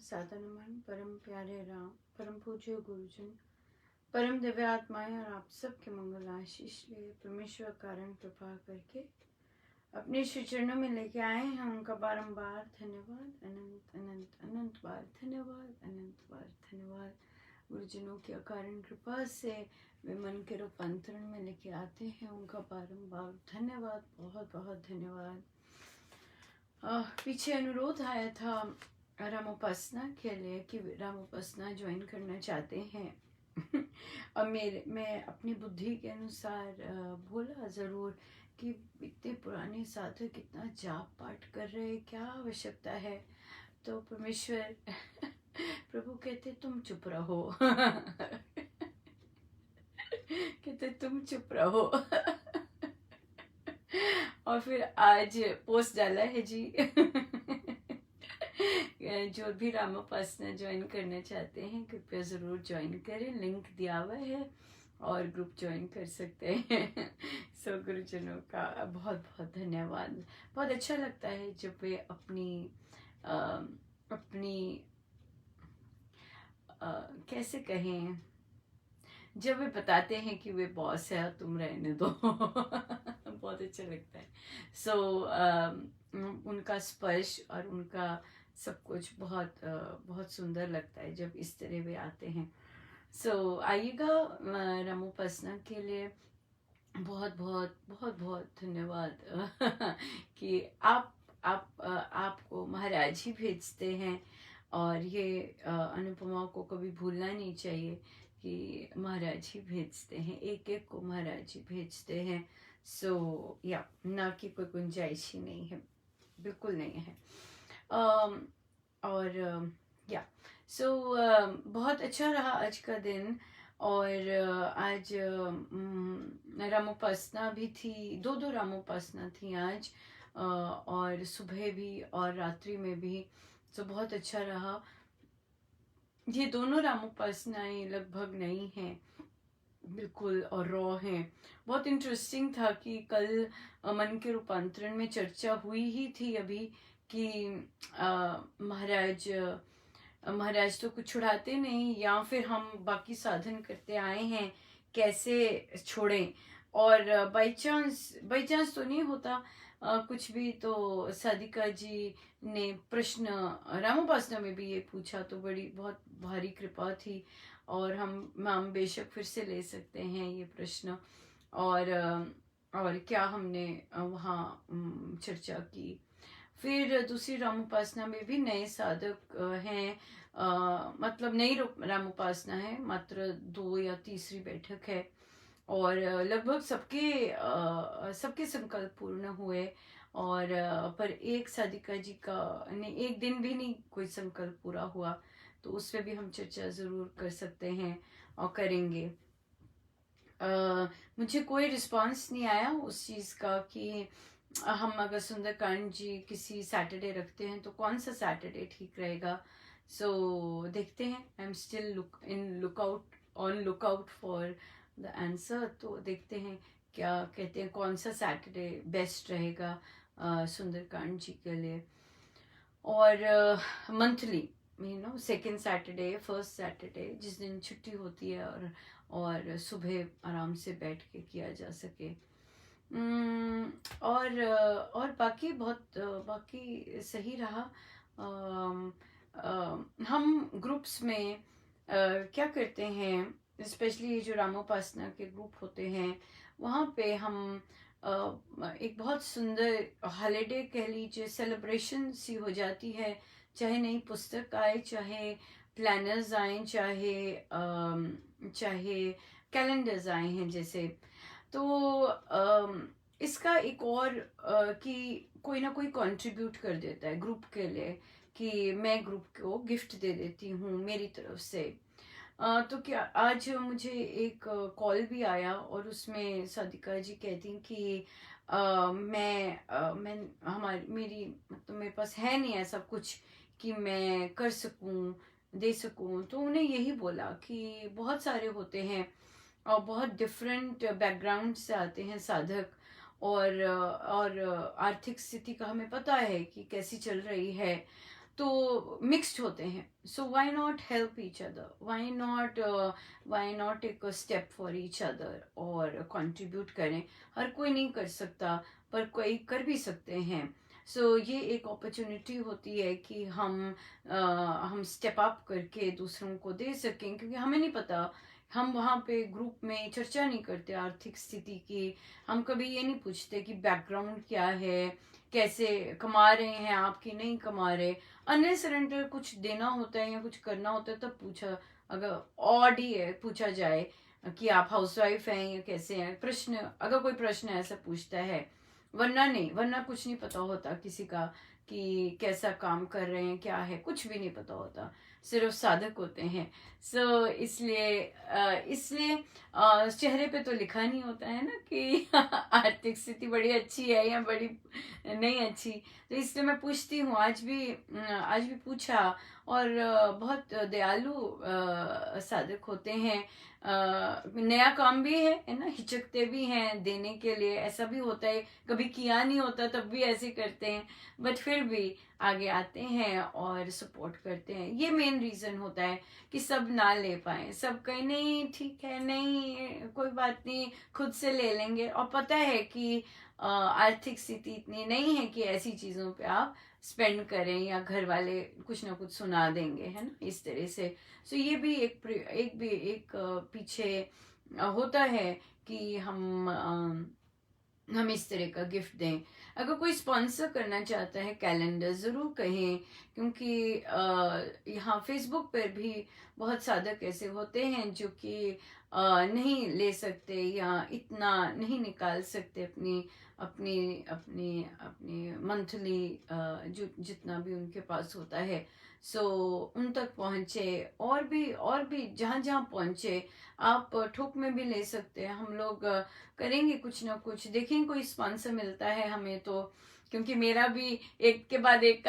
साधनमन परम प्यारे राम परम पूज्य गुरुजन परम दिव्य आत्माएं और आप सबके मंगल आशीष ले परमेश्वर कारण कृपा करके अपने श्री चरणों में लेके आए हैं। उनका बारंबार धन्यवाद, अनंत अनंत अनंत बार धन्यवाद, अनंत बार धन्यवाद। गुरुजनों की अकारण कृपा से वे मन के रूपांतरण में लेके आते हैं, उनका बारंबार धन्यवाद, बहुत बहुत धन्यवाद। पीछे अनुरोध आया था रामोपासना के लिए कि रामोपासना ज्वाइन करना चाहते हैं। और मैं अपनी बुद्धि के अनुसार बोला ज़रूर कि इतने पुराने साधु कितना जाप पाठ कर रहे हैं, क्या आवश्यकता है। तो परमेश्वर प्रभु कहते तुम चुप रहो। कहते तुम चुप रहो। और फिर आज पोस्ट डाला है जी। जो भी रामोपासना ज्वाइन करना चाहते हैं कृपया ज़रूर ज्वाइन करें, लिंक दिया हुआ है और ग्रुप ज्वाइन कर सकते हैं। सो गुरुजनों का बहुत बहुत धन्यवाद। बहुत अच्छा लगता है जब वे अपनी कैसे कहें, जब वे बताते हैं कि वे बॉस है और तुम रहने दो। बहुत अच्छा लगता है। सो उनका स्पर्श और उनका सब कुछ बहुत सुंदर लगता है जब इस तरह वे आते हैं। सो आइएगा रामोपासना के लिए। बहुत बहुत बहुत बहुत धन्यवाद। कि आपको महाराज ही भेजते हैं। और ये अनुपमा को कभी भूलना नहीं चाहिए कि महाराज ही भेजते हैं, एक एक को महाराज ही भेजते हैं। सो या ना कि कोई गुंजाइश ही नहीं है, बिल्कुल नहीं है। और या सो बहुत अच्छा रहा आज का दिन। और आज रामोपासना भी थी, दो रामोपासना थी आज, और सुबह भी और रात्रि में भी। तो बहुत अच्छा रहा। ये दोनों रामोपासनाएं लगभग नई हैं बिल्कुल और रॉ हैं। बहुत इंटरेस्टिंग था कि कल मन के रूपांतरण में चर्चा हुई ही थी अभी कि महाराज तो कुछ छुड़ाते नहीं, या फिर हम बाकी साधन करते आए हैं, कैसे छोड़ें। और बाई चांस तो नहीं होता कुछ भी। तो साधिका जी ने प्रश्न रामोपासना में भी ये पूछा, तो बहुत भारी कृपा थी। और हम बेशक फिर से ले सकते हैं ये प्रश्न। और क्या हमने वहाँ चर्चा की। फिर दूसरी रामोपासना में भी नए साधक हैं, मतलब नई रामोपासना है, मात्र 2 या तीसरी बैठक है। और लगभग सबके संकल्प पूर्ण हुए। और पर एक साधिका जी का ने एक दिन भी नहीं कोई संकल्प पूरा हुआ, तो उस पर भी हम चर्चा ज़रूर कर सकते हैं और करेंगे। मुझे कोई रिस्पांस नहीं आया उस चीज़ का कि हम अगर सुंदरकांड जी किसी सैटरडे रखते हैं तो कौन सा सैटरडे ठीक रहेगा। सो देखते हैं। I am still lookout for the answer. तो देखते हैं क्या कहते हैं, कौन सा सैटरडे बेस्ट रहेगा सुंदरकांड जी के लिए। और monthly second Saturday, first Saturday, जिस दिन छुट्टी होती है और सुबह आराम से बैठ के किया जा सके। और बाकी सही रहा। हम ग्रुप्स में क्या करते हैं, स्पेशली जो रामोपासना के ग्रुप होते हैं, वहाँ पे हम एक बहुत सुंदर हॉलीडे कह लीजिए, सेलिब्रेशन सी हो जाती है। चाहे नई पुस्तक आए, चाहे प्लानर्स आए, चाहे कैलेंडर्स आए हैं जैसे। तो इसका एक और कि कोई ना कोई कंट्रीब्यूट कर देता है ग्रुप के लिए, कि मैं ग्रुप को गिफ्ट दे देती हूँ मेरी तरफ से। तो क्या आज मुझे एक कॉल भी आया और उसमें साधिका जी कहती कि मैं मेरी मतलब मेरे पास है नहीं ऐसा कुछ कि मैं कर सकूं, दे सकूं। तो उन्हें यही बोला कि बहुत सारे होते हैं और बहुत डिफरेंट बैकग्राउंड से आते हैं साधक। और आर्थिक स्थिति का हमें पता है कि कैसी चल रही है। तो मिक्स्ड होते हैं. So why not help each other, why not take a step for each other और कंट्रीब्यूट करें. हर कोई नहीं कर सकता पर कोई कर भी सकते हैं. सो ये एक अपॉर्चुनिटी होती है कि हम स्टेप अप करके दूसरों को दे सकें, क्योंकि हमें नहीं पता. हम वहाँ पे ग्रुप में चर्चा नहीं करते आर्थिक स्थिति की. हम कभी ये नहीं पूछते कि बैकग्राउंड क्या है, कैसे कमा रहे हैं आप कि नहीं कमा रहे. अननेसेसरी कुछ देना होता है या कुछ करना होता है तब पूछा, अगर ऑड ही है पूछा जाए कि आप हाउसवाइफ हैं या कैसे हैं, प्रश्न अगर कोई प्रश्न ऐसा पूछता है. वरना नहीं, वरना कुछ नहीं पता होता किसी का कि कैसा काम कर रहे हैं, क्या है, कुछ भी नहीं पता होता. सिर्फ साधक होते हैं. सो इसलिए चेहरे पे तो लिखा नहीं होता है ना कि आर्थिक स्थिति बड़ी अच्छी है या बड़ी नहीं अच्छी. तो इसलिए मैं पूछती हूँ. आज भी पूछा. और बहुत दयालु साधक होते हैं. नया काम भी है ना, हिचकते भी हैं देने के लिए. ऐसा भी होता है, कभी किया नहीं होता तब भी ऐसे करते हैं, बट फिर भी आगे आते हैं और सपोर्ट करते हैं. ये मेन रीज़न होता है कि सब ना ले पाए. सब कहीं नहीं ठीक है, नहीं कोई बात नहीं, खुद से ले लेंगे. और पता है कि आर्थिक स्थिति इतनी नहीं है कि ऐसी चीज़ों पे आप स्पेंड करें या घर वाले कुछ ना कुछ सुना देंगे, है ना, इस तरह से. सो ये भी एक पीछे होता है कि हम इस तरह का गिफ्ट दें. अगर कोई स्पॉन्सर करना चाहता है कैलेंडर, ज़रूर कहें, क्योंकि यहाँ फेसबुक पर भी बहुत साधक ऐसे होते हैं जो कि नहीं ले सकते या इतना नहीं निकाल सकते अपनी अपनी अपनी अपनी मंथली जो जितना भी उनके पास होता है. सो उन तक पहुँचे. और भी जहाँ जहाँ पहुँचे. आप थोक में भी ले सकते हैं. हम लोग करेंगे कुछ ना कुछ, देखेंगे कोई स्पॉन्सर मिलता है हमें तो, क्योंकि मेरा भी एक के बाद एक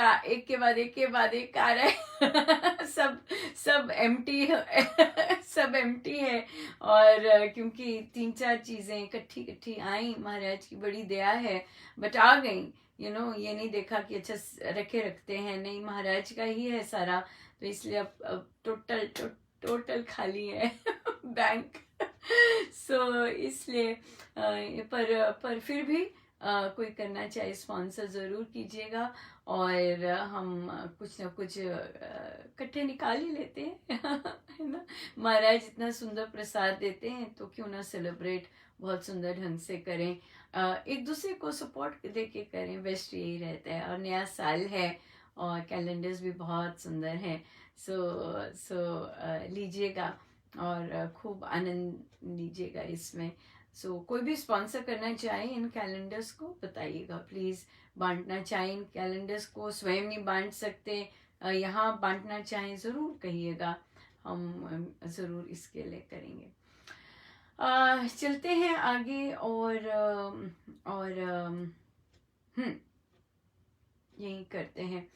आ रहा है. सब एम्प्टी सब एम्प्टी है. और क्योंकि 3-4 चीजें इकट्ठी आई, महाराज की बड़ी दया है, बट आ गई. ये नहीं देखा कि अच्छा रखते हैं, नहीं, महाराज का ही है सारा. तो इसलिए अब टोटल खाली है बैंक. सो इसलिए पर फिर भी कोई करना चाहे स्पॉन्सर ज़रूर कीजिएगा. और हम कुछ ना कुछ इकट्ठे निकाल ही लेते हैं है ना. महाराज इतना सुंदर प्रसाद देते हैं तो क्यों ना सेलिब्रेट बहुत सुंदर ढंग से करें. एक दूसरे को सपोर्ट दे के करें, बेस्ट यही रहता है. और नया साल है और कैलेंडर्स भी बहुत सुंदर हैं. सो लीजिएगा और खूब आनंद लीजिएगा इसमें. सो कोई भी स्पॉन्सर करना चाहे इन कैलेंडर्स को बताइएगा प्लीज़. बांटना चाहे इन कैलेंडर्स को, स्वयं नहीं बांट सकते, यहाँ बांटना चाहें ज़रूर कहिएगा. हम ज़रूर इसके लिए करेंगे. चलते हैं आगे. और यही करते हैं.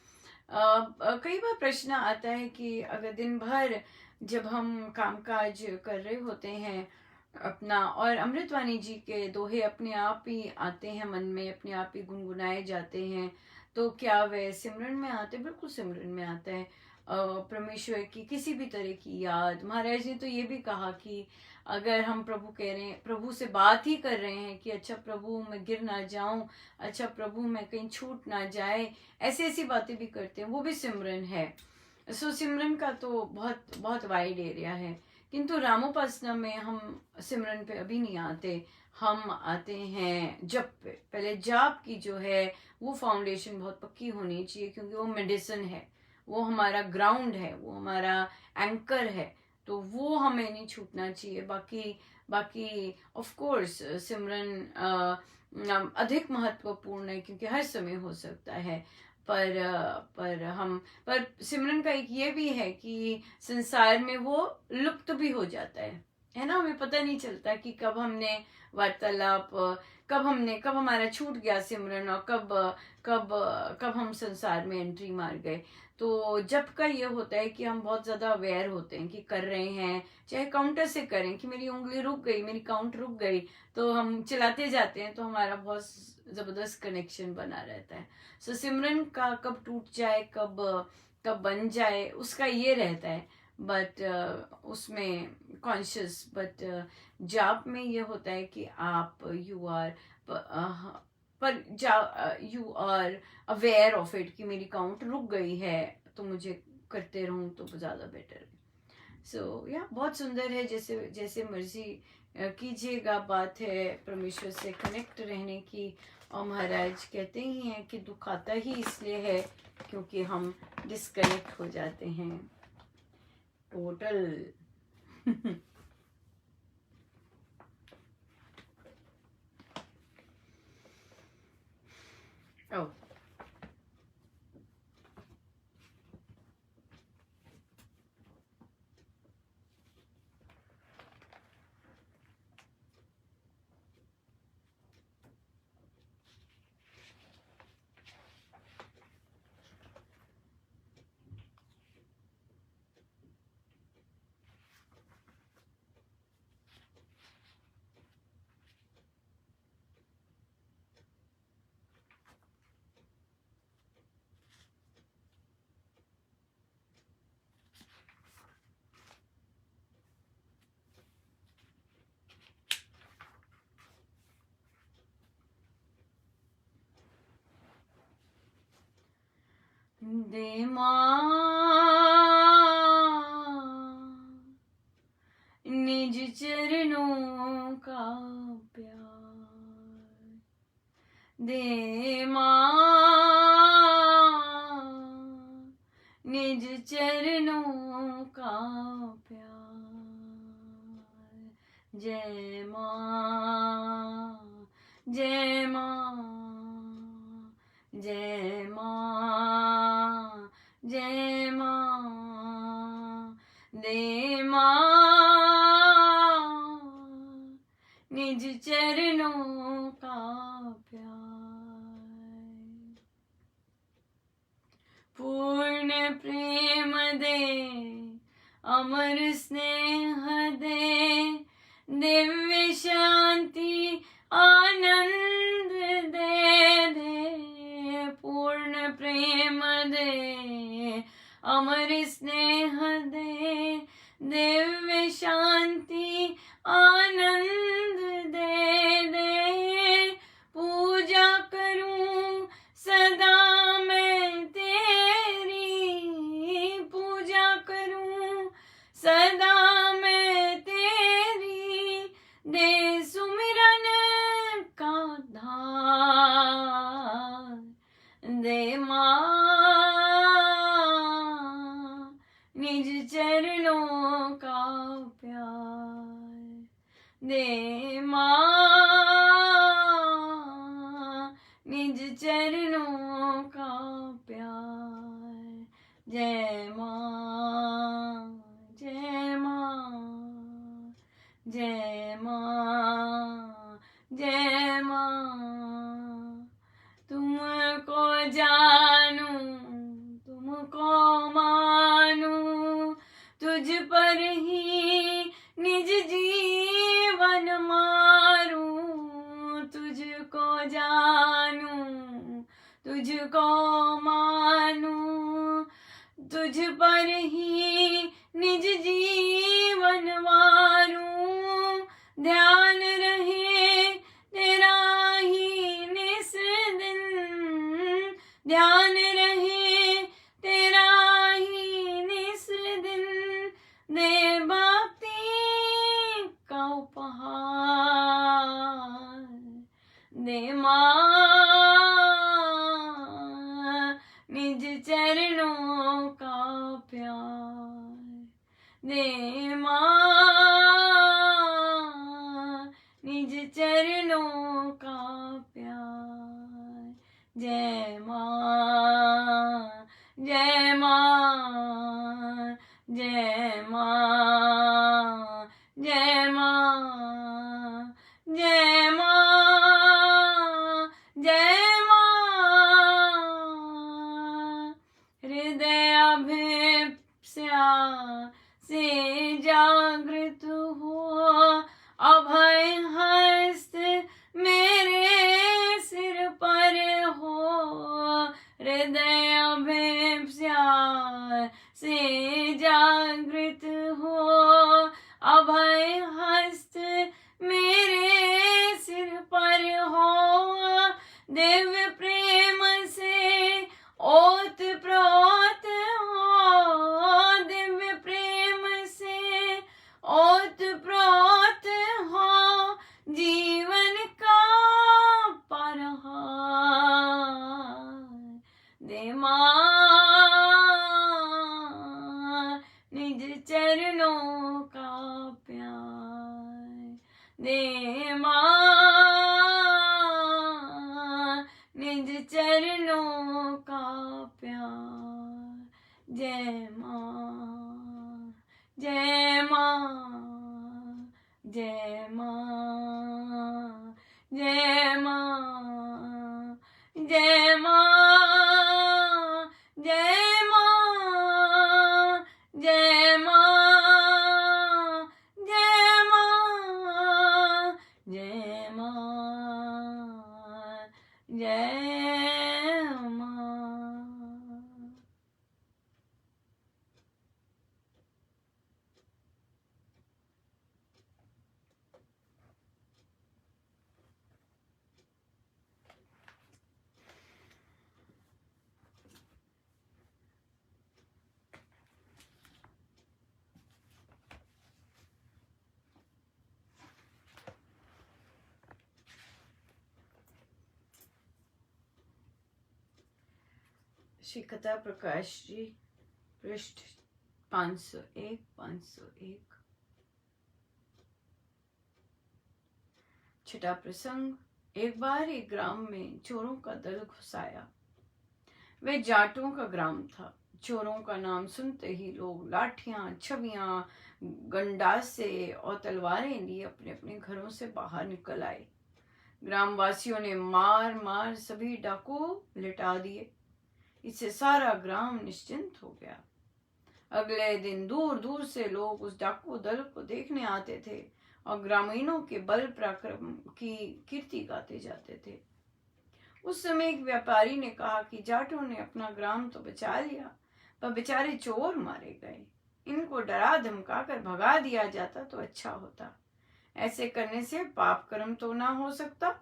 कई बार प्रश्न आता है कि अगर दिन भर जब हम कामकाज कर रहे होते हैं अपना, और अमृतवाणी जी के दोहे अपने आप ही आते हैं मन में, अपने आप ही गुनगुनाए जाते हैं, तो क्या वह सिमरन में आते? बिल्कुल सिमरन में आता है. परमेश्वर की किसी भी तरह की याद. महाराज ने तो ये भी कहा कि अगर हम प्रभु से बात ही कर रहे हैं कि अच्छा प्रभु मैं गिर ना जाऊं, अच्छा प्रभु मैं कहीं छूट ना जाए, ऐसी बातें भी करते हैं, वो भी सिमरन है. सो सिमरन का तो बहुत बहुत वाइड एरिया है. किंतु रामोपासना में हम सिमरन पे अभी नहीं आते. हम आते हैं जप पे. पहले जाप की जो है वो फाउंडेशन बहुत पक्की होनी चाहिए, क्योंकि वो मेडिसिन है, वो हमारा ग्राउंड है, वो हमारा एंकर है. तो वो हमें नहीं छूटना चाहिए. बाकी ऑफ कोर्स सिमरन अधिक महत्वपूर्ण है, क्योंकि हर समय हो सकता है. पर सिमरन का एक ये भी है कि संसार में वो लुप्त भी हो जाता है ना. हमें पता नहीं चलता कि कब हमने वार्तालाप, कब हमारा छूट गया सिमरन, और कब हम संसार में एंट्री मार गए. तो जब का ये होता है कि हम बहुत ज़्यादा अवेयर होते हैं कि कर रहे हैं, चाहे काउंटर से करें कि मेरी उंगली रुक गई, मेरी काउंट रुक गई, तो हम चलाते जाते हैं, तो हमारा बहुत ज़बरदस्त कनेक्शन बना रहता है। सो सिमरन का कब टूट जाए, कब कब बन जाए, उसका ये रहता है। बट उसमें कॉन्शियस, बट जाप में ये होता है कि आप यू आर, पर you are aware of it कि मेरी काउंट रुक गई है, तो मुझे करते रहूं तो ज़्यादा बेटर है। सो या बहुत सुंदर है, जैसे जैसे मर्जी कीजिएगा। बात है परमेश्वर से कनेक्ट रहने की। और महाराज कहते ही हैं कि दुख आता ही इसलिए है क्योंकि हम डिस्कनेक्ट हो जाते हैं टोटल। ओ दे माँ निज चरणों का प्यार, दे माँ निज चरणों का प्यार। जय माँ, जय माँ, जय माँ, जय माँ, दे माँ निज चरणों का प्यार। पूर्ण प्रेम दे, अमर स्नेह दे, दिव्य शांति आनंद दे दे। पूर्ण प्रेम दे, अमर स्नेह दे, दिव्य शांति आनंद दे दे। पूजा करूं सदा मैं तेरी, पूजा करूं सदा मैं तेरी, दे सुमिरन का धार, दे माँ निज चरणों का प्यार, दे माँ निज चरणों का प्यार। जय माँ, जय माँ, जय माँ, जय माँ। तुमको जानूं, तुमको मानूं, तुझ पर ही निज जीवन मारूं। तुझको जानूं, तुझको मानूं, तुझ पर ही निज जीवन मारूं। ध्यान रहे तेरा ही निस दिन, ध्यान रहे तेरा ही निस दिन, दे भक्ति का उपहार, दे माँ निज चरणों का प्यार, दे माँ निज चरणों का प्यार। जय माँ, जय माँ, जय माँ, जय माँ, जय माँ, जय माँ। हृदय अभिप्सा से जागृत हो, अभय हस्त मेरे सिर जागृत हो, अभय हस्त मेरे सिर पर हो, दिव्य प्रेम से ओत प्रोत हो, दिव्य प्रेम से ओत प्रोत हो, जीवन का परहार दे मां, निज चरणों का प्यार दे मां, निज चरणों का प्यार। जय मां, जय मां, जय मां, जय मां, जय मां, जय मां, जय मां, जय मां, जय मां, जय मां। श्री कथा प्रकाश जी, पृष्ठ 501 501। छठा प्रसंग। एक बार एक ग्राम में चोरों का दल घुस आया। वे जाटों का ग्राम था। चोरों का नाम सुनते ही लोग लाठियां, छवियां, गंडासे और तलवारें लिए अपने अपने घरों से बाहर निकल आए। ग्रामवासियों ने मार मार सभी डाकू लिटा दिए। इससे सारा ग्राम निश्चिंत हो गया। अगले दिन दूर दूर से लोग उस डाकू दल को देखने आते थे और ग्रामीणों के बल पराक्रम की कीर्ति गाते जाते थे। उस समय एक व्यापारी ने कहा कि जाटों ने अपना ग्राम तो बचा लिया, पर बेचारे चोर मारे गए। इनको डरा धमका कर भगा दिया जाता तो अच्छा होता। ऐसे करने से पाप कर्म तो ना हो सकता।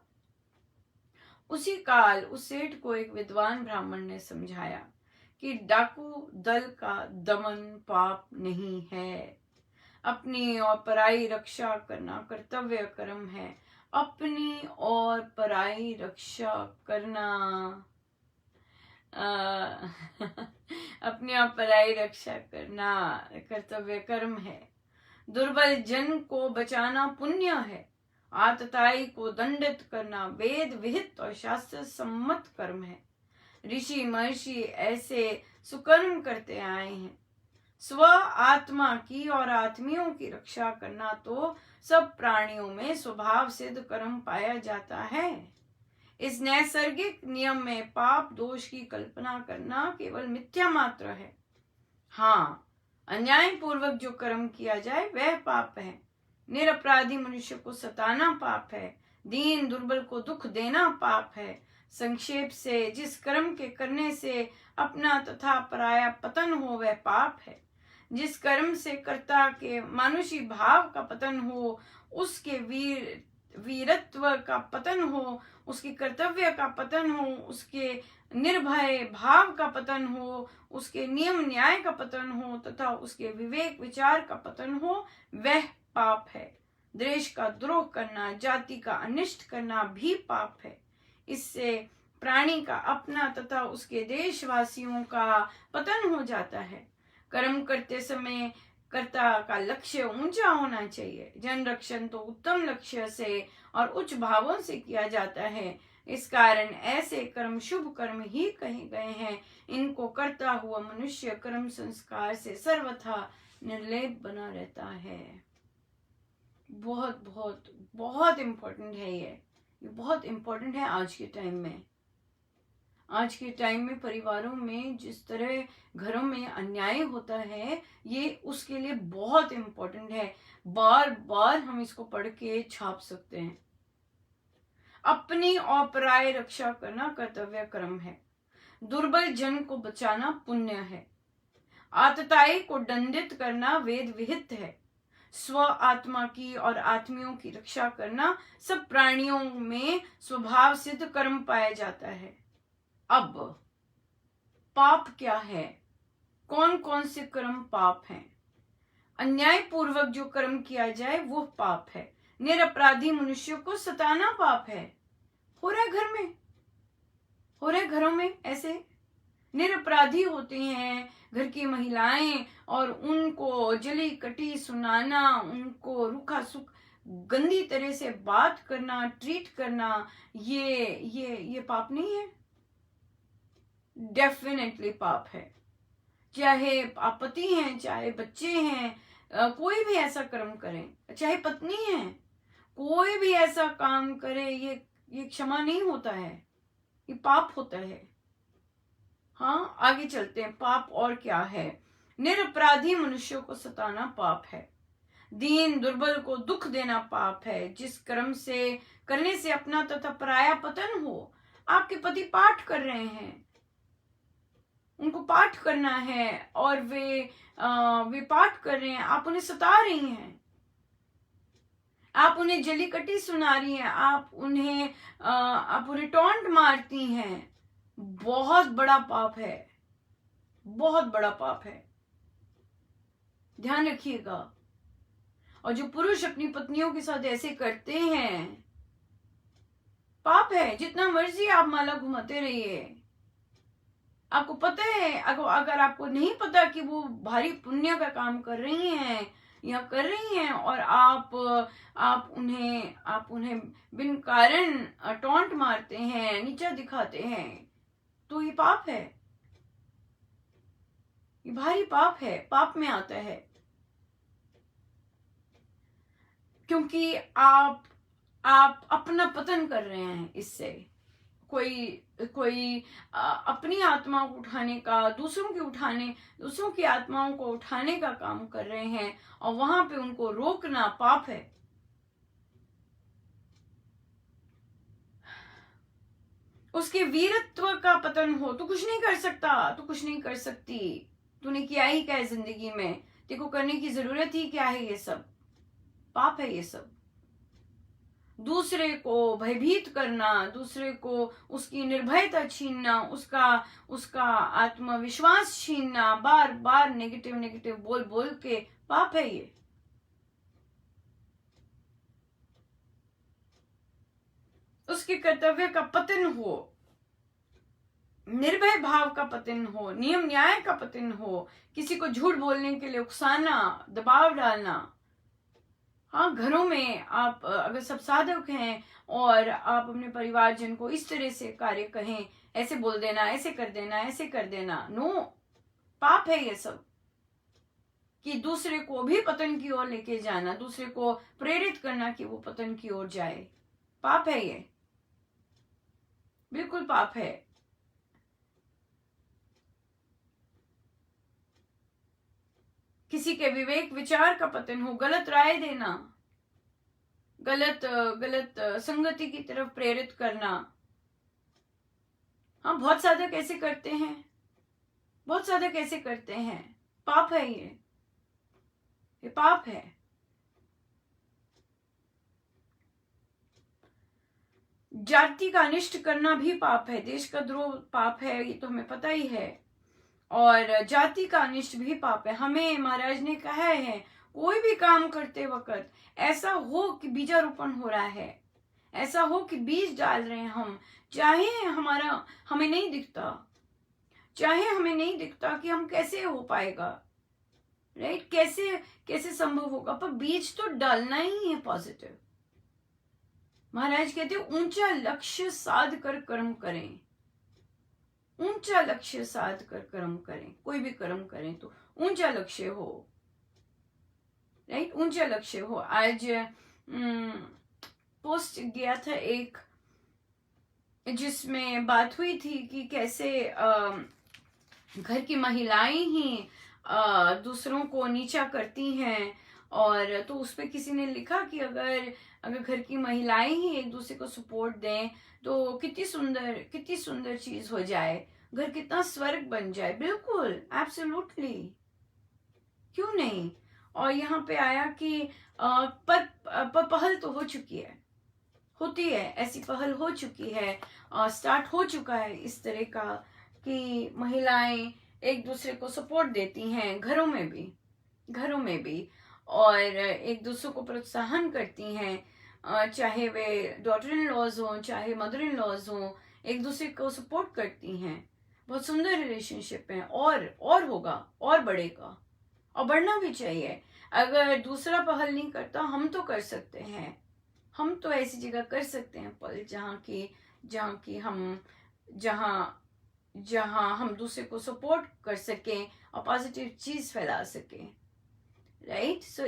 उसी काल उस सेठ को एक विद्वान ब्राह्मण ने समझाया कि डाकू दल का दमन पाप नहीं है। अपनी और पराई रक्षा करना कर्तव्य कर्म है। अपनी और पराई रक्षा करना अपनी और पराई रक्षा करना कर्तव्य कर्म है। दुर्बल जन को बचाना पुण्य है। आतताई को दंडित करना वेद विहित और शास्त्र सम्मत कर्म है। ऋषि महर्षि ऐसे सुकर्म करते आए हैं। स्व आत्मा की और आत्मियों की रक्षा करना तो सब प्राणियों में स्वभाव सिद्ध कर्म पाया जाता है। इस नैसर्गिक नियम में पाप दोष की कल्पना करना केवल मिथ्या मात्र है। हाँ, अन्याय पूर्वक जो कर्म किया जाए वह पाप है। निरपराधी मनुष्य को सताना पाप है। दीन दुर्बल को दुख देना पाप है। संक्षेप से जिस कर्म के करने से अपना तथा पराया पतन हो वह पाप है। जिस कर्म से कर्ता के मानुषी भाव का पतन हो, उसके वीरत्व का पतन हो, उसके कर्तव्य का पतन हो, उसके निर्भय भाव का पतन हो, उसके नियम न्याय का पतन हो तथा उसके विवेक विचार का पतन हो, वह पाप है। देश का द्रोह करना, जाति का अनिष्ट करना भी पाप है। इससे प्राणी का अपना तथा उसके देशवासियों का पतन हो जाता है। कर्म करते समय कर्ता का लक्ष्य ऊंचा होना चाहिए। जन रक्षण तो उत्तम लक्ष्य से और उच्च भावों से किया जाता है। इस कारण ऐसे कर्म शुभ कर्म ही कहे गए हैं। इनको करता हुआ मनुष्य कर्म संस्कार से सर्वथा निर्लेप बना रहता है। बहुत बहुत बहुत इम्पोर्टेंट है ये बहुत इम्पोर्टेंट है आज के टाइम में। आज के टाइम में परिवारों में जिस तरह घरों में अन्याय होता है, ये उसके लिए बहुत इम्पोर्टेंट है। बार बार हम इसको पढ़ के छाप सकते हैं। अपनी और पराय रक्षा करना कर्तव्य कर्म है। दुर्बल जन को बचाना पुण्य है। आतताई को दंडित करना वेद विहित है। स्व आत्मा की और आत्मियों की रक्षा करना सब प्राणियों में स्वभाव सिद्ध कर्म पाया जाता है। अब पाप क्या है? कौन कौन से कर्म पाप हैं? अन्याय पूर्वक जो कर्म किया जाए वो पाप है। निरपराधी मनुष्य को सताना पाप है। हो रहा है घर में, हो रहे घरों में ऐसे निरपराधी होते हैं घर की महिलाएं, और उनको जली कटी सुनाना, उनको रूखा सुख गंदी तरह से बात करना, ट्रीट करना, ये पाप नहीं है? डेफिनेटली पाप है। चाहे आप पति हैं, चाहे बच्चे हैं, कोई भी ऐसा कर्म करे, चाहे पत्नी है, कोई भी ऐसा काम करे, ये क्षमा नहीं होता है, ये पाप होता है। हाँ, आगे चलते हैं। पाप और क्या है? निरपराधी मनुष्यों को सताना पाप है। दीन दुर्बल को दुख देना पाप है। जिस कर्म से करने से अपना तथा पराया पतन हो। आपके पति पाठ कर रहे हैं, उनको पाठ करना है और वे पाठ कर रहे हैं, आप उन्हें सता रही हैं, आप उन्हें जली कटी सुना रही हैं, आप उन्हें टॉन्ट मारती हैं। बहुत बड़ा पाप है, बहुत बड़ा पाप है, ध्यान रखिएगा। और जो पुरुष अपनी पत्नियों के साथ ऐसे करते हैं, पाप है। जितना मर्जी आप माला घुमाते रहिए, आपको पता है, अगर आपको नहीं पता कि वो भारी पुण्य का काम कर रही हैं या कर रही हैं, और आप उन्हें बिन कारण टॉन्ट मारते हैं, नीचा दिखाते हैं, तो ये पाप है, ये भारी पाप है, पाप में आता है। क्योंकि आप अपना पतन कर रहे हैं इससे। कोई अपनी आत्मा को उठाने का, दूसरों की आत्माओं को उठाने का काम कर रहे हैं, और वहां पे उनको रोकना पाप है। उसके वीरत्व का पतन हो, तो कुछ नहीं कर सकता, तो कुछ नहीं कर सकती, तूने किया ही क्या है जिंदगी में, तेरे को करने की जरूरत ही क्या है? ये सब पाप है, ये सब। दूसरे को भयभीत करना, दूसरे को उसकी निर्भयता छीनना, उसका आत्मविश्वास छीनना, बार बार नेगेटिव बोल बोल के, पाप है ये। उसके कर्तव्य का पतन हो, निर्भय भाव का पतन हो, नियम न्याय का पतन हो, किसी को झूठ बोलने के लिए उकसाना, दबाव डालना। हाँ, घरों में आप अगर सब साधक हैं और आप अपने परिवारजन को इस तरह से कार्य कहें, ऐसे बोल देना, ऐसे कर देना, ऐसे कर देना, नो, पाप है ये सब। कि दूसरे को भी पतन की ओर लेके जाना, दूसरे को प्रेरित करना कि वो पतन की ओर जाए, पाप है ये, बिल्कुल पाप है। किसी के विवेक विचार का पतन हो, गलत राय देना, गलत संगति की तरफ प्रेरित करना। हाँ, बहुत साधक ऐसे करते हैं, बहुत साधक ऐसे करते हैं, पाप है ये पाप है। जाति का अनिष्ट करना भी पाप है, देश का द्रोह पाप है, ये तो हमें पता ही है, और जाति का अनिष्ट भी पाप है। हमें महाराज ने कहा है, कोई भी काम करते वक्त ऐसा हो कि बीजारोपण हो रहा है, ऐसा हो कि बीज डाल रहे हैं हम, चाहे हमें नहीं दिखता कि हम कैसे हो पाएगा, राइट? कैसे संभव होगा, पर बीज तो डालना ही है पॉजिटिव। महाराज कहते हैं, ऊंचा लक्ष्य साध कर कर्म करें, ऊंचा लक्ष्य साध कर कर्म करें। कोई भी कर्म करें तो ऊंचा लक्ष्य हो, राइट? ऊंचा लक्ष्य हो। आज पोस्ट गया था एक, जिसमें बात हुई थी कि कैसे घर की महिलाएं ही दूसरों को नीचा करती हैं, और तो उस पे किसी ने लिखा कि अगर घर की महिलाएं ही एक दूसरे को सपोर्ट दें तो कितनी सुंदर चीज हो जाए। घर कितना स्वर्ग बन जाए। बिल्कुल, एब्सोल्युटली, क्यों नहीं। और यहाँ पे आया कि पर पहल तो हो चुकी है, होती है, ऐसी पहल हो चुकी है, स्टार्ट हो चुका है इस तरह का कि महिलाएं एक दूसरे को सपोर्ट देती हैं, घरों में भी और एक दूसरे को प्रोत्साहन करती हैं, चाहे वे डॉटर इन लॉज हों चाहे मदर इन लॉज हों, एक दूसरे को सपोर्ट करती हैं। बहुत सुंदर रिलेशनशिप है, और होगा, और बढ़ेगा, और बढ़ना भी चाहिए। अगर दूसरा पहल नहीं करता, हम तो कर सकते हैं। हम तो ऐसी जगह कर सकते हैं पल जहाँ की हम जहाँ जहाँ हम दूसरे को सपोर्ट कर सकें और पॉजिटिव चीज फैला सकें, राइट। सो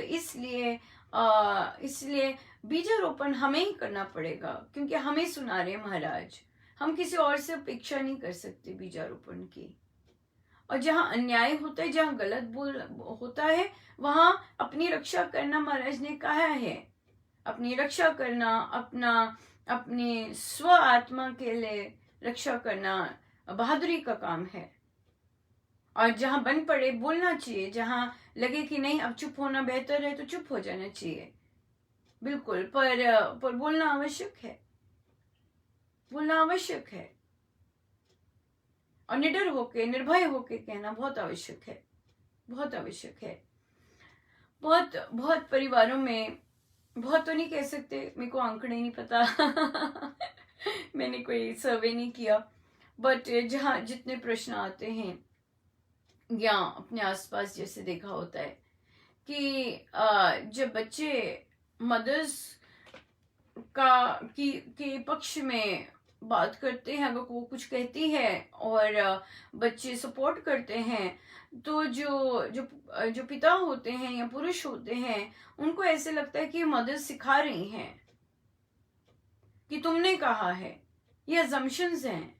इसलिए बीजारोपण हमें ही करना पड़ेगा, क्योंकि हमें सुना रहे महाराज। हम किसी और से अपेक्षा नहीं कर सकते बीजारोपण की। और जहाँ अन्याय होता है, जहाँ गलत बोल होता है, वहां अपनी रक्षा करना महाराज ने कहा है। अपनी रक्षा करना, अपनी स्व आत्मा के लिए रक्षा करना बहादुरी का काम है। और जहां बन पड़े बोलना चाहिए, जहां लगे कि नहीं अब चुप होना बेहतर है तो चुप हो जाना चाहिए, बिल्कुल। पर बोलना आवश्यक है, बोलना आवश्यक है, और निडर होके, निर्भय होके कहना बहुत आवश्यक है, बहुत आवश्यक है। बहुत बहुत परिवारों में, बहुत तो नहीं कह सकते, मेरे को आंकड़े नहीं पता मैंने कोई सर्वे नहीं किया, बट जहाँ जितने प्रश्न आते हैं या अपने आसपास जैसे देखा होता है कि जब बच्चे मदर्स के पक्ष में बात करते हैं, अगर वो कुछ कहती है और बच्चे सपोर्ट करते हैं, तो जो पिता होते हैं या पुरुष होते हैं, उनको ऐसे लगता है कि मदर सिखा रही हैं, कि तुमने कहा है। ये अजम्पशंस हैं,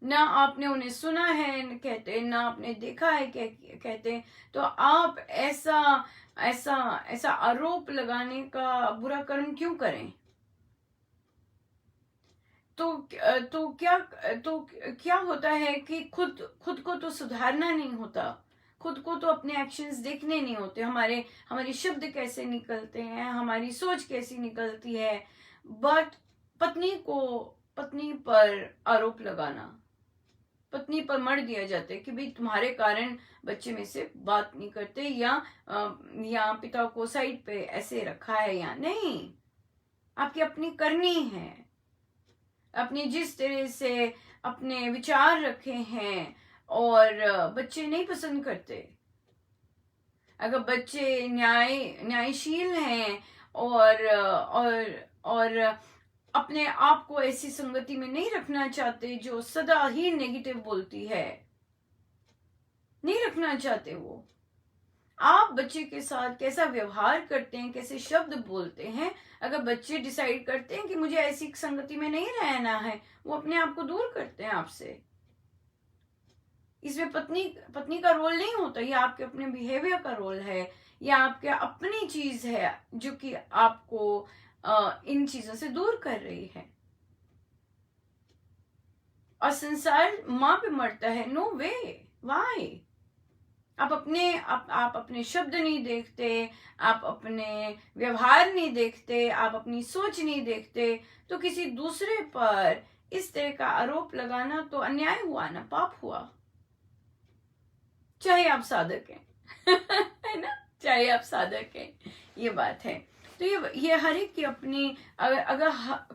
ना आपने उन्हें सुना है कहते, ना आपने देखा है कहते। तो आप ऐसा ऐसा ऐसा आरोप लगाने का बुरा कर्म क्यों करें। तो क्या होता है कि खुद को तो सुधारना नहीं होता, खुद को तो अपने एक्शंस देखने नहीं होते, हमारे शब्द कैसे निकलते हैं, हमारी सोच कैसी निकलती है। बट पत्नी पर आरोप लगाना, पत्नी पर मर दिया जाता है कि भाई तुम्हारे कारण बच्चे में से बात नहीं करते, या पिता को साइड पे ऐसे रखा है, या नहीं, आपकी अपनी करनी है, अपनी जिस तरह से अपने विचार रखे हैं, और बच्चे नहीं पसंद करते। अगर बच्चे न्यायशील हैं और अपने आप को ऐसी संगति में नहीं रखना चाहते जो सदा ही नेगेटिव बोलती है, नहीं रखना चाहते, वो आप बच्चे के साथ कैसा व्यवहार करते हैं, कैसे शब्द बोलते हैं। अगर बच्चे डिसाइड करते हैं कि मुझे ऐसी संगति में नहीं रहना है, वो अपने आप को दूर करते हैं आपसे। इसमें पत्नी का रोल नहीं होता, ये आपके अपने बिहेवियर का रोल है, या आपके अपनी चीज है जो कि आपको इन चीजों से दूर कर रही है। और संसार मां पे मरता है, नो वे, वाई। आप अपने शब्द नहीं देखते, आप अपने व्यवहार नहीं देखते, आप अपनी सोच नहीं देखते, तो किसी दूसरे पर इस तरह का आरोप लगाना तो अन्याय हुआ ना, पाप हुआ। चाहे आप साधक हैं है ना, चाहे आप साधक हैं, ये बात है। तो ये हर एक की अपनी, अगर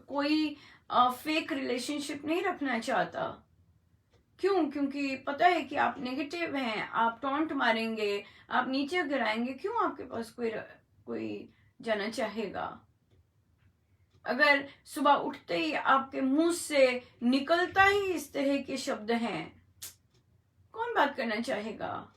कोई फेक रिलेशनशिप नहीं रखना चाहता, क्यों, क्योंकि पता है कि आप नेगेटिव हैं, आप टॉन्ट मारेंगे, आप नीचे गिराएंगे, क्यों आपके पास कोई जाना चाहेगा। अगर सुबह उठते ही आपके मुंह से निकलता ही इस तरह के शब्द हैं, कौन बात करना चाहेगा,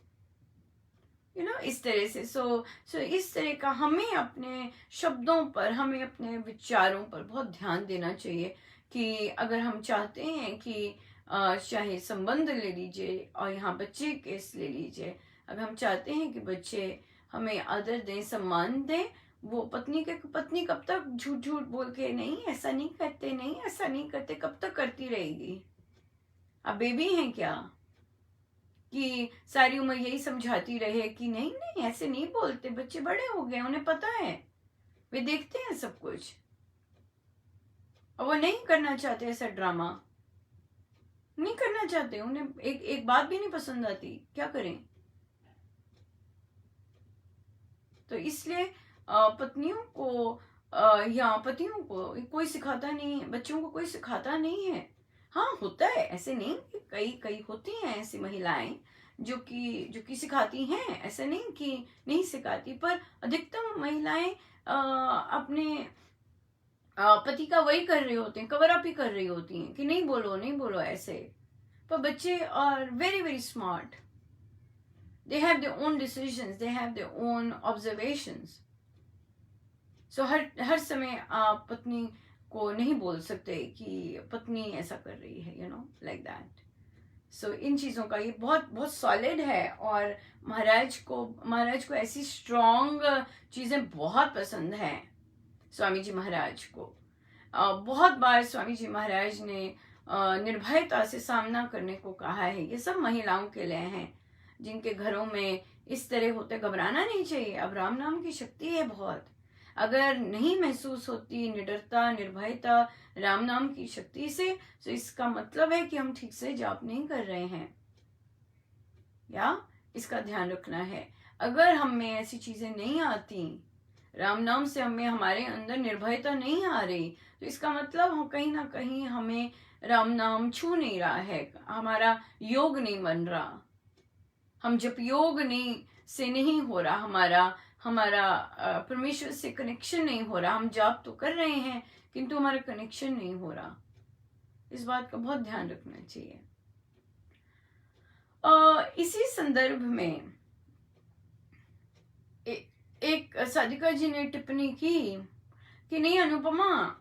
इस तरह से। सो इस तरह का हमें अपने शब्दों पर, हमें अपने विचारों पर बहुत ध्यान देना चाहिए, कि अगर हम चाहते हैं कि चाहे संबंध ले लीजिए, और यहाँ बच्चे केस ले लीजिए, अगर हम चाहते हैं कि बच्चे हमें आदर दें, सम्मान दें, वो पत्नी कब तक झूठ झूठ बोल के नहीं ऐसा नहीं करते, नहीं ऐसा नहीं करते, कब तक करती रहेगी। आप बेबी हैं क्या कि सारी उम्र यही समझाती रहे कि नहीं नहीं ऐसे नहीं बोलते, बच्चे बड़े हो गए, उन्हें पता है, वे देखते हैं सब कुछ और वो नहीं करना चाहते ऐसा ड्रामा, नहीं करना चाहते, उन्हें एक बात भी नहीं पसंद आती, क्या करें। तो इसलिए पत्नियों को या पतियों को कोई सिखाता नहीं है, बच्चों को कोई सिखाता नहीं है। हाँ होता है, ऐसे नहीं, कई कई होती हैं ऐसी महिलाएं जो कि सिखाती हैं, ऐसे नहीं कि नहीं सिखाती, पर अधिकतम महिलाएं अपने पति का वही कर रहे होते हैं, कवर अप ही कर रही होती हैं कि नहीं बोलो नहीं बोलो ऐसे। पर बच्चे are very very smart, they have their own decisions, they have their own observations. So हर समय आप पत्नी को नहीं बोल सकते कि पत्नी ऐसा कर रही है, you know, like that. So इन चीज़ों का ये बहुत बहुत सॉलिड है और महाराज को ऐसी स्ट्रॉन्ग चीज़ें बहुत पसंद हैं स्वामी जी महाराज को। बहुत बार स्वामी जी महाराज ने निर्भयता से सामना करने को कहा है। ये सब महिलाओं के लिए हैं जिनके घरों में इस तरह होते। घबराना नहीं चाहिए, अब राम नाम की शक्ति है बहुत। अगर नहीं महसूस होती निडरता निर्भयता राम नाम की शक्ति से, तो इसका मतलब है कि हम ठीक से जाप नहीं कर रहे हैं, या इसका ध्यान रखना है। अगर हम में ऐसी चीजें नहीं आती, राम नाम से हमारे अंदर निर्भयता नहीं आ रही, तो इसका मतलब हम कहीं ना कहीं हमें राम नाम छू नहीं रहा है, हमारा योग नहीं बन रहा, हम जब योग से नहीं हो रहा, हमारा परमेश्वर से कनेक्शन नहीं हो रहा। हम जाप तो कर रहे हैं किंतु हमारा कनेक्शन नहीं हो रहा। इस बात का बहुत ध्यान रखना चाहिए। इसी संदर्भ में एक साधिका जी ने टिप्पणी की कि नहीं अनुपमा,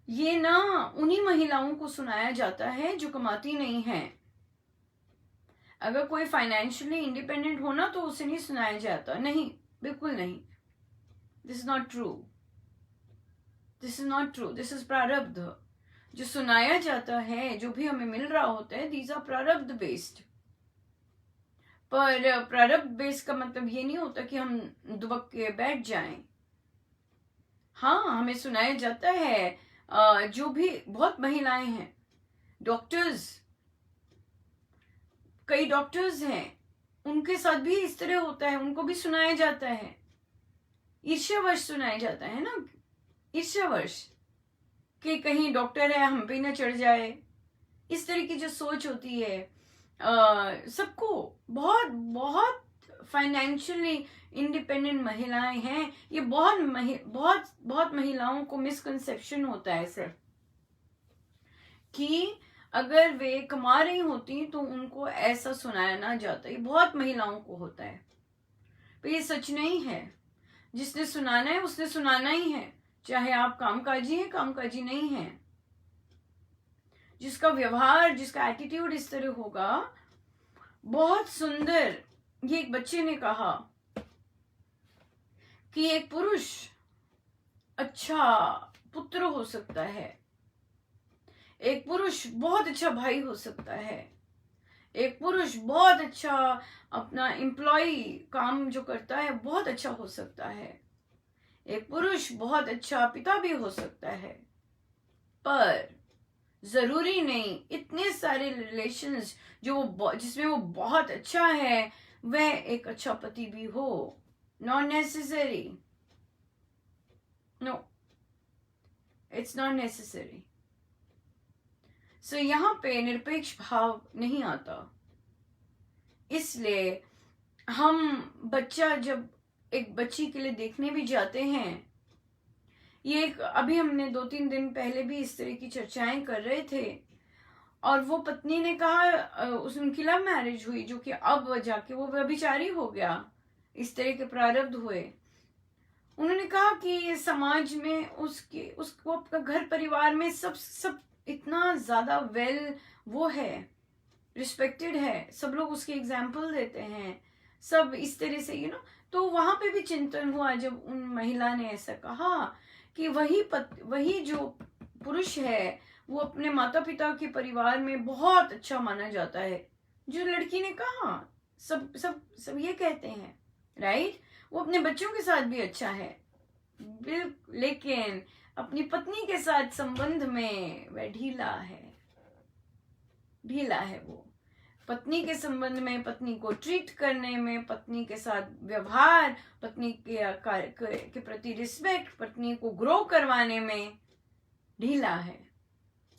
ये ना उन्हीं महिलाओं को सुनाया जाता है जो कमाती नहीं है। अगर कोई फाइनेंशियली इंडिपेंडेंट होना तो उसे नहीं सुनाया जाता, नहीं, बिल्कुल नहीं। This is not true, this is not true, this is प्रारब्ध। जो सुनाया जाता है, जो भी हमें मिल रहा होता है, दीज आर प्रारब्ध बेस्ड। पर प्रारब्ध बेस्ड का मतलब ये नहीं होता कि हम दुबक के बैठ जाएं। हाँ, हमें सुनाया जाता है। जो भी बहुत महिलाएं हैं, डॉक्टर्स, कई डॉक्टर्स हैं, उनके साथ भी इस तरह होता है, उनको भी सुनाया जाता है, ईर्ष्यावश सुनाया जाता है ना, ईर्ष्यावश कि कहीं डॉक्टर है हम पे न चढ़ जाए। इस तरह की जो सोच होती है सबको, बहुत बहुत फाइनेंशियली इंडिपेंडेंट महिलाएं हैं, ये बहुत महिलाओं को मिसकंसेप्शन होता है सर कि अगर वे कमा रही होती तो उनको ऐसा सुनाया ना जाता। ये बहुत महिलाओं को होता है, पर ये सच नहीं है। जिसने सुनाना है उसने सुनाना ही है, चाहे आप कामकाजी हैं कामकाजी नहीं हैं। जिसका व्यवहार, जिसका एटीट्यूड इस तरह होगा, बहुत सुंदर। ये एक बच्चे ने कहा कि एक पुरुष अच्छा पुत्र हो सकता है, एक पुरुष बहुत अच्छा भाई हो सकता है, एक पुरुष बहुत अच्छा अपना एम्प्लॉय काम जो करता है बहुत अच्छा हो सकता है, एक पुरुष बहुत अच्छा पिता भी हो सकता है। पर जरूरी नहीं इतने सारे रिलेशंस जिसमें वो बहुत अच्छा है वह एक अच्छा पति भी हो। Not necessary, no, it's not necessary. So यहाँ पे निरपेक्ष भाव नहीं आता। इसलिए हम बच्चा, जब एक बच्ची के लिए देखने भी जाते हैं, ये एक अभी हमने 2-3 दिन पहले भी इस तरह की चर्चाएं कर रहे थे, और वो पत्नी ने कहा, उनकी लव मैरिज हुई जो कि अब जाके वो व्यभिचारी हो गया, इस तरह के प्रारब्ध हुए। उन्होंने कहा कि समाज में उसको अपना घर परिवार में सब इतना ज्यादा वो है, रिस्पेक्टेड है, सब लोग उसके एग्जाम्पल देते हैं, सब इस तरह से तो वहां पे भी चिंतन हुआ जब उन महिला ने ऐसा कहा कि वही जो पुरुष है वो अपने माता पिता के परिवार में बहुत अच्छा माना जाता है। जो लड़की ने कहा, सब सब सब ये कहते हैं, राइट। वो अपने बच्चों के साथ भी अच्छा है, लेकिन अपनी पत्नी के साथ संबंध में वह ढीला है, ढीला है। वो पत्नी के संबंध में, पत्नी को ट्रीट करने में, पत्नी के साथ व्यवहार, पत्नी के प्रति रिस्पेक्ट, पत्नी को ग्रो करवाने में ढीला है।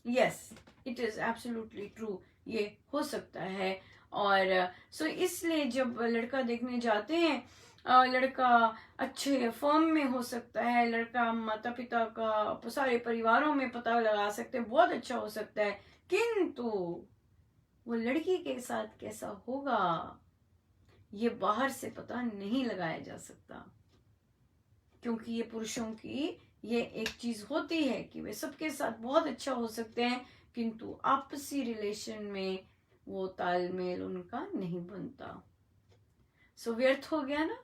Yes, it is absolutely true, ये हो सकता है। और सो इसलिए जब लड़का देखने जाते हैं, लड़का अच्छे फर्म में हो सकता है, लड़का माता पिता का सारे परिवारों में पता लगा सकते हैं, बहुत अच्छा हो सकता है, किंतु वो लड़की के साथ कैसा होगा ये बाहर से पता नहीं लगाया जा सकता। क्योंकि ये पुरुषों की ये एक चीज होती है कि वे सबके साथ बहुत अच्छा हो सकते हैं, किंतु आपसी रिलेशन में वो तालमेल उनका नहीं बनता। सो व्यर्थ हो गया ना।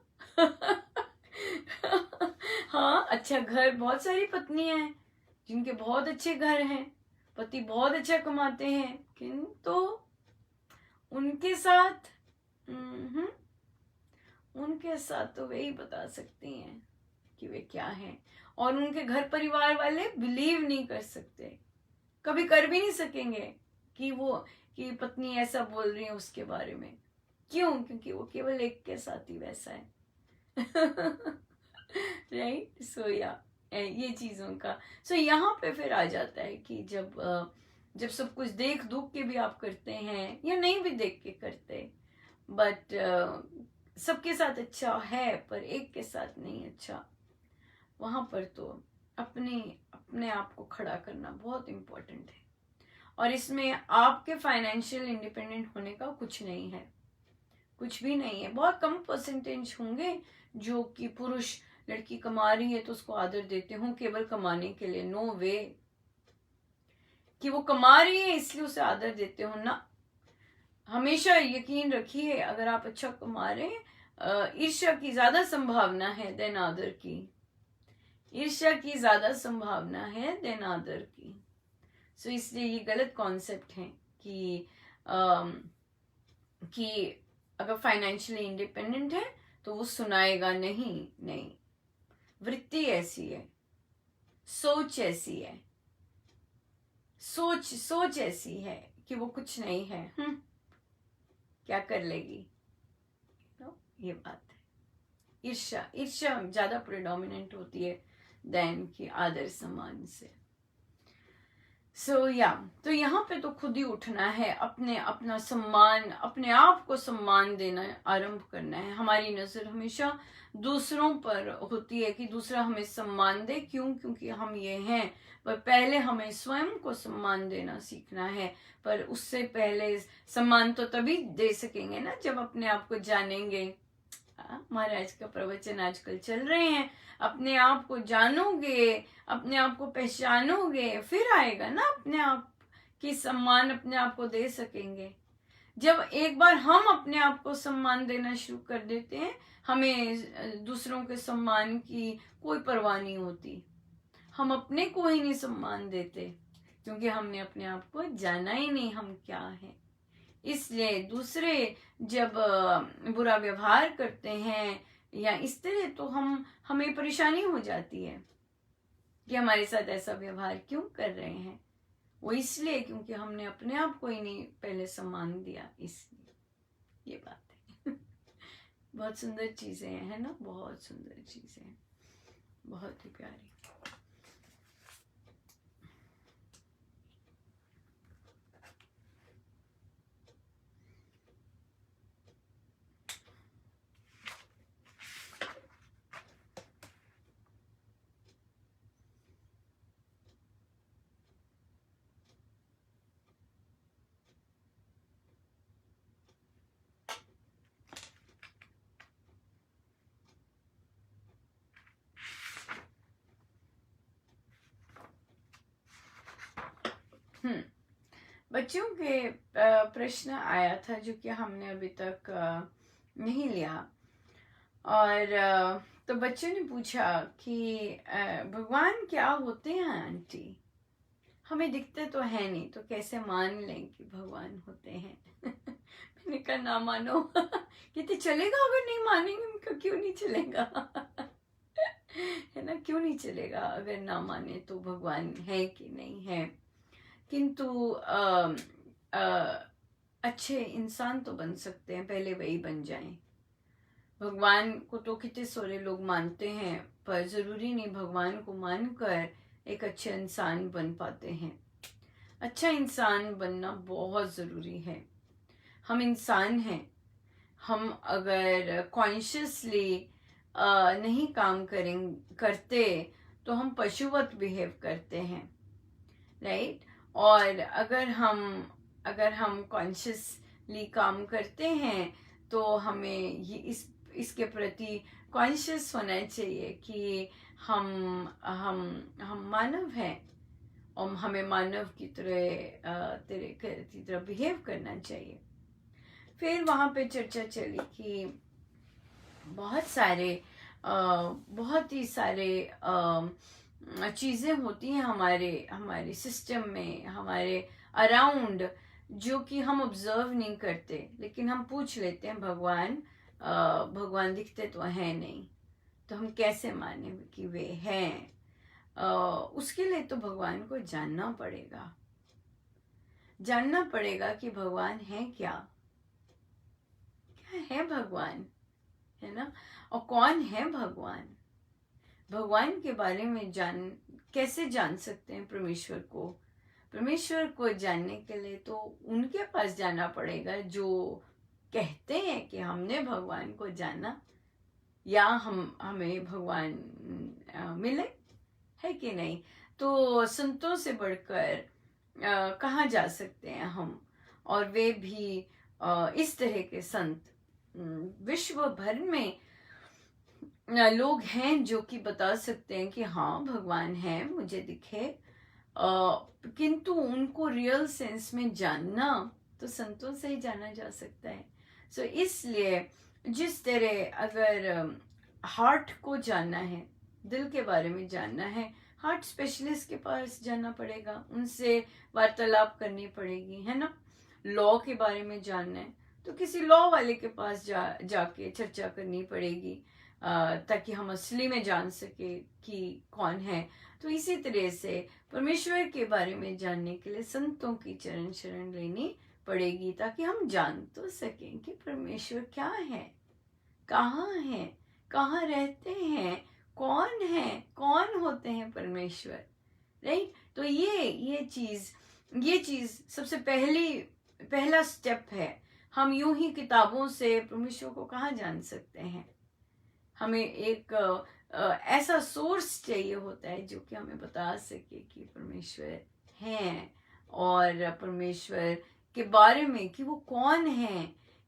हाँ, अच्छा घर, बहुत सारी पत्नियां हैं जिनके बहुत अच्छे घर हैं, पति बहुत अच्छा कमाते हैं, किंतु उनके साथ उनके साथ तो वे ही बता सकती हैं कि वे क्या हैं। और उनके घर परिवार वाले बिलीव नहीं कर सकते, कभी कर भी नहीं सकेंगे कि पत्नी ऐसा बोल रही है उसके बारे में। क्यों? क्योंकि वो केवल एक के साथ ही वैसा है। राइट। सो ये चीजों का यहाँ पे फिर आ जाता है कि जब सब कुछ देख दुख के भी आप करते हैं या नहीं भी देख के करते, बट सबके साथ अच्छा है पर एक के साथ नहीं अच्छा, वहां पर तो अपने आप को खड़ा करना बहुत इम्पोर्टेंट है। और इसमें आपके फाइनेंशियल इंडिपेंडेंट होने का कुछ नहीं है, कुछ भी नहीं है। बहुत कम परसेंटेज होंगे जो कि पुरुष, लड़की कमा रही है तो उसको आदर देते हो केवल कमाने के लिए। नो वे कि वो कमा रही है इसलिए उसे आदर देते हो ना। हमेशा यकीन रखिए, अगर आप अच्छा कमा रहे हैं, ईर्ष्या की ज्यादा संभावना है देन आदर की। ईर्ष्या की ज्यादा संभावना है देन आदर की। सो इसलिए ये गलत कॉन्सेप्ट है कि अगर फाइनेंशियली इंडिपेंडेंट है तो वो सुनाएगा नहीं। वृत्ति ऐसी है, सोच ऐसी है, सोच ऐसी है कि वो कुछ नहीं है, क्या कर लेगी। ये बात है। ईर्ष्या ज्यादा प्रेडोमिनेंट होती है देन कि आदर सम्मान से। तो यहाँ पे तो खुद ही उठना है, अपना सम्मान, अपने आप को सम्मान देना आरंभ करना है। हमारी नजर हमेशा दूसरों पर होती है कि दूसरा हमें सम्मान दे, क्योंकि हम ये हैं, पर पहले हमें स्वयं को सम्मान देना सीखना है। पर उससे पहले सम्मान तो तभी दे सकेंगे ना जब अपने आप को जानेंगे। महाराज का प्रवचन आजकल चल रहे हैं, अपने आप को जानोगे, अपने आप को पहचानोगे, फिर आएगा ना अपने आप की सम्मान, अपने आप को दे सकेंगे। जब एक बार हम अपने आप को सम्मान देना शुरू कर देते हैं, हमें दूसरों के सम्मान की कोई परवाह नहीं होती। हम अपने को ही नहीं सम्मान देते क्योंकि हमने अपने आप को जाना ही नहीं हम क्या हैं। इसलिए दूसरे जब बुरा व्यवहार करते हैं या इस तरह, तो हमें परेशानी हो जाती है कि हमारे साथ ऐसा व्यवहार क्यों कर रहे हैं। वो इसलिए क्योंकि हमने अपने आप को ही नहीं पहले सम्मान दिया, इसलिए ये बात है। बहुत सुंदर चीजें हैं, है ना, बहुत सुंदर चीजें हैं, बहुत ही प्यारी। बच्चों के प्रश्न आया था जो कि हमने अभी तक नहीं लिया। और तो बच्चों ने पूछा कि भगवान क्या होते हैं आंटी। हमें दिखते तो है नहीं, तो कैसे मान लें कि भगवान होते हैं। मैंने कहा ना मानो। कहते चलेगा, अगर नहीं मानेंगे। मैं कहा क्यों नहीं चलेगा। है ना, क्यों नहीं चलेगा, अगर ना माने तो भगवान है कि नहीं है। किंतु अच्छे इंसान तो बन सकते हैं, पहले वही बन जाएं। भगवान को तो कितने सारे लोग मानते हैं, पर जरूरी नहीं भगवान को मानकर एक अच्छे इंसान बन पाते हैं। अच्छा इंसान बनना बहुत ज़रूरी है। हम इंसान हैं, हम अगर कॉन्शियसली नहीं काम करते तो हम पशुवत बिहेव करते हैं, राइट। और अगर हम कॉन्शियसली काम करते हैं तो हमें ये इसके प्रति कॉन्शियस होना चाहिए कि हम मानव हैं और हमें मानव की तरह बिहेव करना चाहिए। फिर वहाँ पे चर्चा चली कि बहुत ही सारे चीज़ें होती हैं हमारे सिस्टम में, हमारे अराउंड, जो कि हम ऑब्जर्व नहीं करते, लेकिन हम पूछ लेते हैं भगवान दिखते तो हैं नहीं, तो हम कैसे माने कि वे हैं। उसके लिए तो भगवान को जानना पड़ेगा कि भगवान है क्या है भगवान, है ना। और कौन है भगवान के बारे में कैसे जान सकते हैं परमेश्वर को जानने के लिए तो उनके पास जाना पड़ेगा जो कहते हैं कि हमने भगवान को जाना, या हमें भगवान मिले, है कि नहीं। तो संतों से बढ़कर कहाँ जा सकते हैं हम, और वे भी इस तरह के संत विश्व भर में लोग हैं जो कि बता सकते हैं कि हाँ भगवान है, मुझे दिखे। किंतु उनको रियल सेंस में जानना तो संतों से ही जाना जा सकता है। सो इसलिए जिस तरह अगर हार्ट को जानना है, दिल के बारे में जानना है, हार्ट स्पेशलिस्ट के पास जाना पड़ेगा, उनसे वार्तालाप करनी पड़ेगी, है ना। लॉ के बारे में जानना है तो किसी लॉ वाले के पास जाके चर्चा करनी पड़ेगी, ताकि हम असली में जान सके कि कौन है। तो इसी तरह से परमेश्वर के बारे में जानने के लिए संतों की चरण शरण लेनी पड़ेगी, ताकि हम जान तो सकें कि परमेश्वर क्या है, कहाँ रहते हैं, कौन है, कौन होते हैं परमेश्वर, राइट। तो ये चीज सबसे पहला स्टेप है। हम यूं ही किताबों से परमेश्वर को कहाँ जान सकते हैं। हमें एक ऐसा सोर्स चाहिए होता है जो कि हमें बता सके कि परमेश्वर हैं, और परमेश्वर के बारे में कि वो कौन है,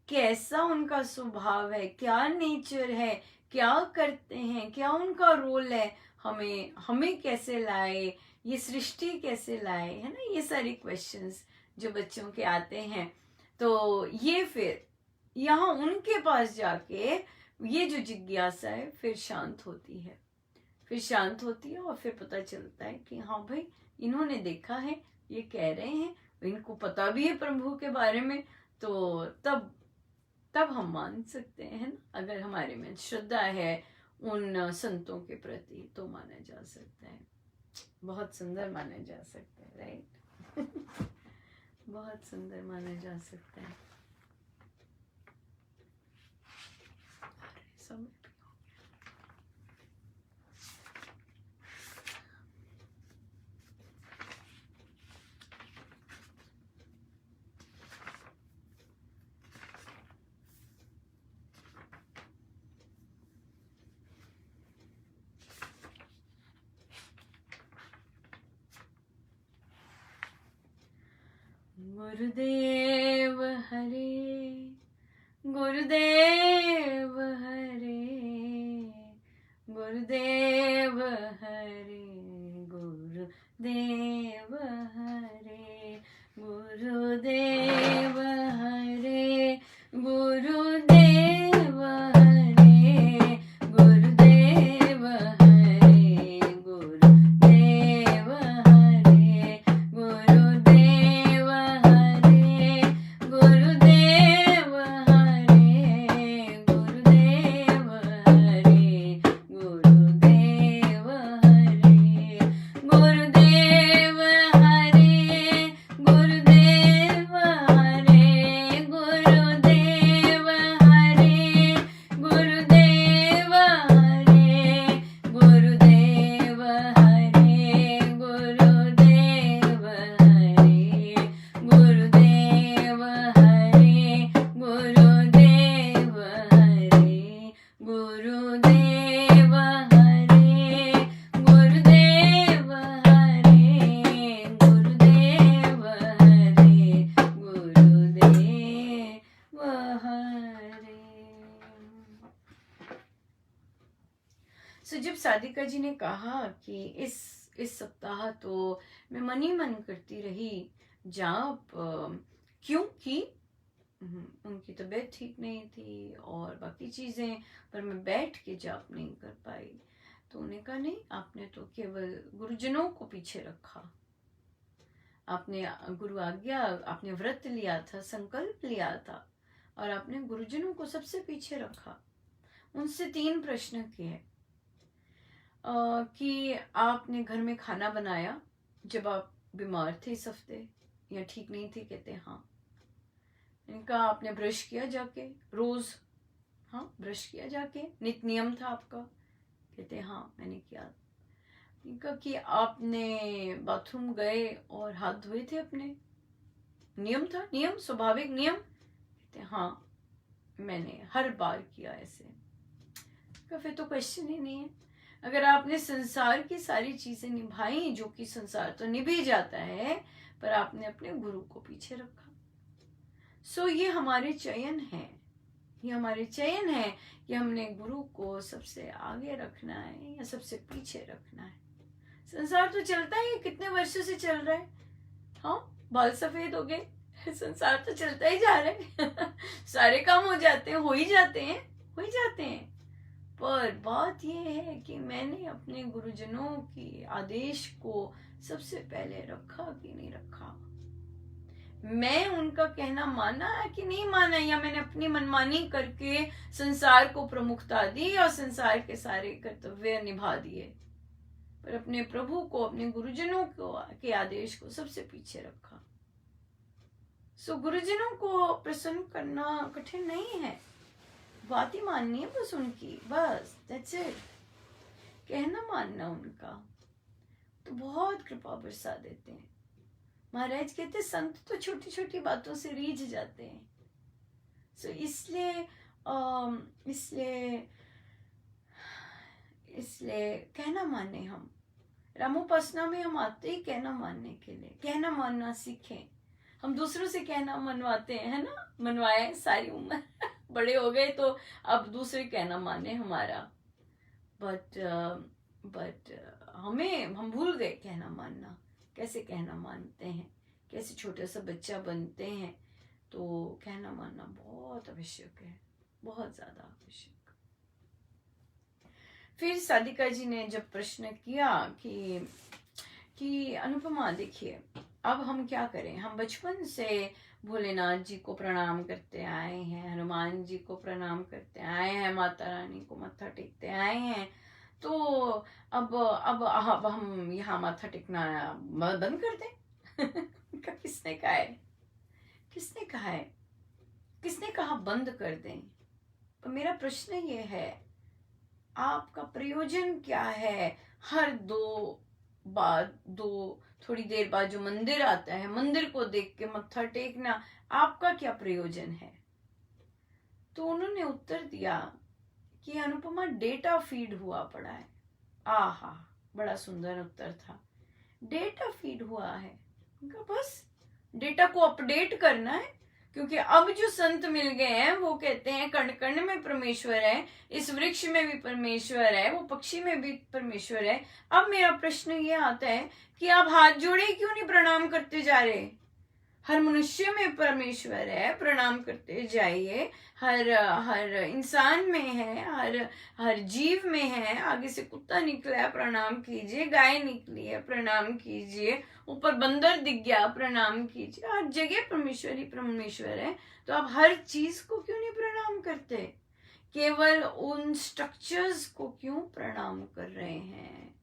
कैसा उनका स्वभाव है, क्या नेचर है, क्या करते हैं, क्या उनका रोल है, हमें कैसे लाए, ये सृष्टि कैसे लाए, है ना। ये सारी क्वेश्चंस जो बच्चों के आते हैं, तो ये फिर यहाँ उनके पास जाके ये जो जिज्ञासा है फिर शांत होती है, और फिर पता चलता है कि हाँ भाई इन्होंने देखा है, ये कह रहे हैं, इनको पता भी है प्रभु के बारे में, तो तब हम मान सकते हैं ना। अगर हमारे में श्रद्धा है उन संतों के प्रति तो माना जा सकता है, बहुत सुंदर माना जा सकता है, राइट। बहुत सुंदर माना जा सकता है। समय गुरुदेव हरे, गुरुदेव हरे, गुरुदेव हरे, गुरुदेव हरे, गुरुदेव हरे, गुरुदेव हरे, गुरुदेव हरे, गुरुदेव हरे, सो जब सादिका जी ने कहा कि इस सप्ताह तो मैं मन ही मन करती रही जाप, क्योंकि उनकी तबीयत ठीक नहीं थी और बाकी चीज़ें, पर मैं बैठ के जाप नहीं कर पाई। तो उन्हें कहा नहीं, आपने तो केवल गुरुजनों को पीछे रखा, आपने गुरु आज्ञा, आपने व्रत लिया था, संकल्प लिया था और आपने गुरुजनों को सबसे पीछे रखा। उनसे 3 प्रश्न किए कि आपने घर में खाना बनाया जब आप बीमार थे इस हफ्ते या ठीक नहीं थे? कहते हाँ। इनका आपने ब्रश किया जाके रोज? हाँ, ब्रश किया जाके, नित नियम था आपका? कहते हाँ मैंने किया। इनका कि आपने बाथरूम गए और हाथ धोए थे अपने? नियम था, नियम, स्वाभाविक नियम? कहते हाँ मैंने हर बार किया ऐसे। फिर तो क्वेश्चन ही नहीं है। अगर आपने संसार की सारी चीजें निभाई, जो कि संसार तो निभ ही जाता है, पर आपने अपने गुरु को पीछे रखा। सो ये हमारे चयन है, ये हमारे चयन है कि हमने गुरु को सबसे आगे रखना है या सबसे पीछे रखना है। संसार तो चलता ही, कितने वर्षों से चल रहा है। हाँ, बाल सफेद हो गए, संसार तो चलता ही जा रहा है। सारे काम हो जाते हैं, हो ही जाते हैं, हो ही जाते हैं। पर बात यह है कि मैंने अपने गुरुजनों के आदेश को सबसे पहले रखा कि नहीं रखा। मैं उनका कहना माना कि नहीं माना, या मैंने अपनी मनमानी करके संसार को प्रमुखता दी और संसार के सारे कर्तव्य निभा दिए, पर अपने प्रभु को, अपने गुरुजनों को के आदेश को सबसे पीछे रखा। सो गुरुजनों को प्रसन्न करना कठिन नहीं है, बात ही माननी है बस उनकी, बस दैट्स इट। कहना मानना उनका, तो बहुत कृपा बरसा देते हैं। महाराज कहते संत तो छोटी छोटी बातों से रीझ जाते हैं। सो इसलिए इसलिए कहना माने। हम रामोपासना में हम आते ही कहना मानने के लिए, कहना मानना सीखें। हम दूसरों से कहना मनवाते हैं, है ना, मनवाए सारी उम्र बड़े हो गए तो अब दूसरे कहना माने हमारा, बट हम भूल गए कहना मानना, कैसे कहना मानते हैं, कैसे छोटा सा बच्चा बनते हैं। तो कहना मानना बहुत आवश्यक है, बहुत ज्यादा आवश्यक। फिर सादिका जी ने जब प्रश्न किया कि अनुपमा देखिए, अब हम क्या करें, हम बचपन से भोलेनाथ जी को प्रणाम करते आए हैं, हनुमान जी को प्रणाम करते आए हैं, माता रानी को मत्था टेकते आए हैं, तो अब हम यहाँ माथा टेकना बंद कर दें? किसने कहा है, किसने कहा है, किसने कहा बंद कर दें? तो मेरा प्रश्न ये है, आपका प्रयोजन क्या है? हर थोड़ी देर बाद जो मंदिर आता है, मंदिर को देख के मत्था टेकना, आपका क्या प्रयोजन है? तो उन्होंने उत्तर दिया कि अनुपमा डेटा फीड हुआ पड़ा है। आहा, बड़ा सुंदर उत्तर था। डेटा फीड हुआ है, बस डेटा को अपडेट करना है, क्योंकि अब जो संत मिल गए हैं वो कहते हैं कण कण में परमेश्वर है, इस वृक्ष में भी परमेश्वर है, वो पक्षी में भी परमेश्वर है। अब मेरा प्रश्न ये आता है कि आप हाथ जोड़े क्यों नहीं प्रणाम करते जा रहे? हर मनुष्य में परमेश्वर है, प्रणाम करते जाइए। हर इंसान में है, हर जीव में है। आगे से कुत्ता निकला है, प्रणाम कीजिए। गाय निकली है, प्रणाम कीजिए। ऊपर बंदर दिख गया, प्रणाम कीजिए। हर जगह परमेश्वर ही परमेश्वर है, तो आप हर चीज को क्यों नहीं प्रणाम करते? केवल उन स्ट्रक्चर्स को क्यों प्रणाम कर रहे हैं?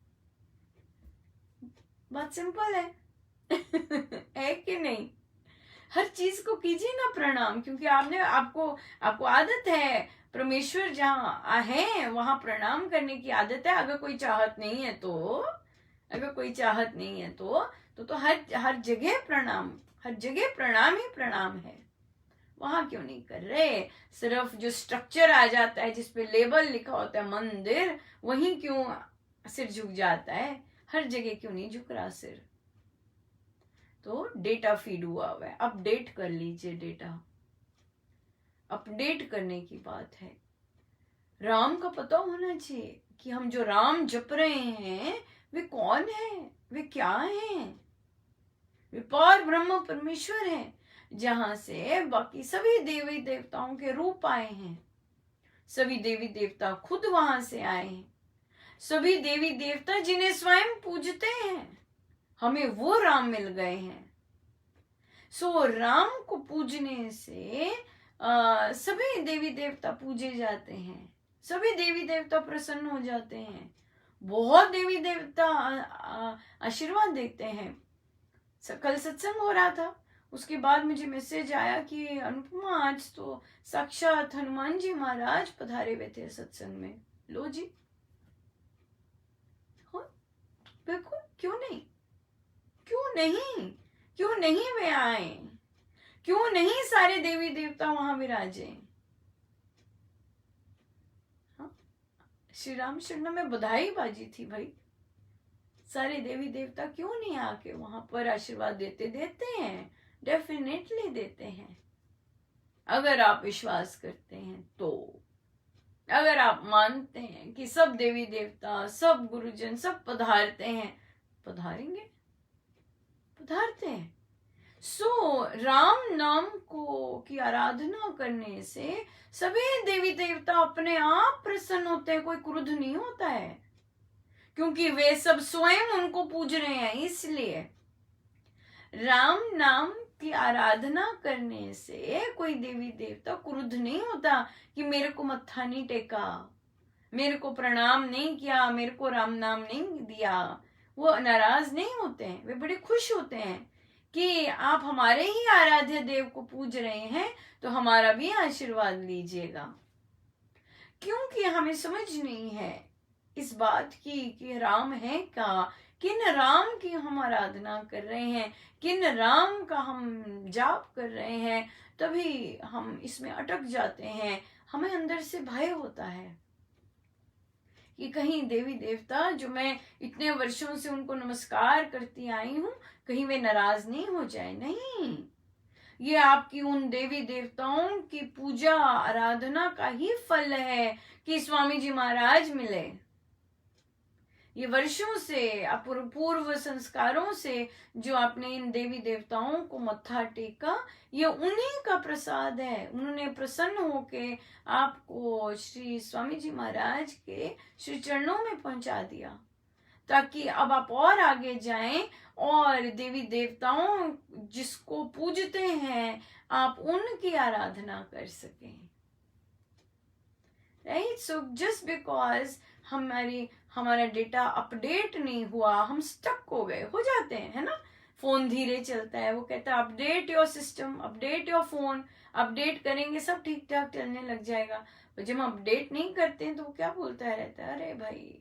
बात सिंपल है है कि नहीं? हर चीज को कीजिए ना प्रणाम, क्योंकि आपको आदत है, परमेश्वर जहाँ है वहां प्रणाम करने की आदत है। अगर कोई चाहत नहीं है तो हर जगह प्रणाम, हर जगह प्रणाम ही प्रणाम है। वहां क्यों नहीं कर रहे? सिर्फ जो स्ट्रक्चर आ जाता है जिसपे लेबल लिखा होता है मंदिर, वहीं क्यों सिर झुक जाता है? हर जगह क्यों नहीं झुक रहा सिर? तो डेटा फीड हुआ है, अपडेट कर लीजिए। डेटा अपडेट करने की बात है। राम का पता होना चाहिए कि हम जो राम जप रहे हैं वे कौन है, वे क्या हैं। वे पार ब्रह्म परमेश्वर है, जहां से बाकी सभी देवी देवताओं के रूप आए हैं। सभी देवी देवता खुद वहां से आए हैं। सभी देवी देवता जिन्हें स्वयं पूजते हैं, हमें वो राम मिल गए हैं। सो राम को पूजने से सभी देवी देवता पूजे जाते हैं, सभी देवी देवता प्रसन्न हो जाते हैं, बहुत देवी देवता आशीर्वाद देते हैं। कल सत्संग हो रहा था, उसके बाद मुझे मैसेज आया कि अनुपमा आज तो साक्षात हनुमान जी महाराज पधारे हुए थे सत्संग में। लो जी, बिल्कुल, क्यों नहीं, क्यों नहीं, क्यों नहीं वे आए, क्यों नहीं सारे देवी देवता वहां विराजे। श्री राम शरण में बधाई बाजी थी भाई। सारे देवी देवता क्यों नहीं आके वहां पर आशीर्वाद देते? देते हैं, डेफिनेटली देते हैं, अगर आप विश्वास करते हैं तो। अगर आप मानते हैं कि सब देवी देवता, सब गुरुजन, सब पधारते हैं, पधारेंगे, पधारते हैं। सो राम नाम को की आराधना करने से सभी देवी देवता अपने आप प्रसन्न होते हैं, कोई क्रोध नहीं होता है, क्योंकि वे सब स्वयं उनको पूज रहे हैं। इसलिए राम नाम की आराधना करने से कोई देवी देवता क्रुद्ध नहीं होता कि मेरे को मत्था नहीं टेका, मेरे को प्रणाम नहीं किया, मेरे को राम नाम नहीं दिया। वो नाराज नहीं होते हैं, वे बड़े खुश होते हैं कि आप हमारे ही आराध्य देव को पूज रहे हैं, तो हमारा भी आशीर्वाद लीजिएगा। क्योंकि हमें समझ नहीं है इस बात की कि राम है क्या, किन राम की हम आराधना कर रहे हैं, किन राम का हम जाप कर रहे हैं, तभी हम इसमें अटक जाते हैं। हमें अंदर से भय होता है कि कहीं देवी देवता जो मैं इतने वर्षों से उनको नमस्कार करती आई हूं, कहीं वे नाराज नहीं हो जाए। नहीं, ये आपकी उन देवी देवताओं की पूजा आराधना का ही फल है कि स्वामी जी महाराज मिले। ये वर्षों से पूर्व संस्कारों से जो आपने इन देवी देवताओं को मत्था टेका, ये उन्हीं का प्रसाद है। उन्होंने प्रसन्न होके आपको श्री स्वामी जी महाराज के श्री चरणों में पहुंचा दिया, ताकि अब आप और आगे जाएं और देवी देवताओं जिसको पूजते हैं आप उनकी आराधना कर सकें। राइट? सो जस्ट बिकॉज हमारा डेटा अपडेट नहीं हुआ, हम स्टक हो गए, हो जाते हैं, है ना। फोन धीरे चलता है, वो कहता है update your system, update your phone, update करेंगे सब ठीक ठाक चलने लग जाएगा। और जब हम अपडेट नहीं करते हैं तो वो क्या बोलता रहता है, अरे भाई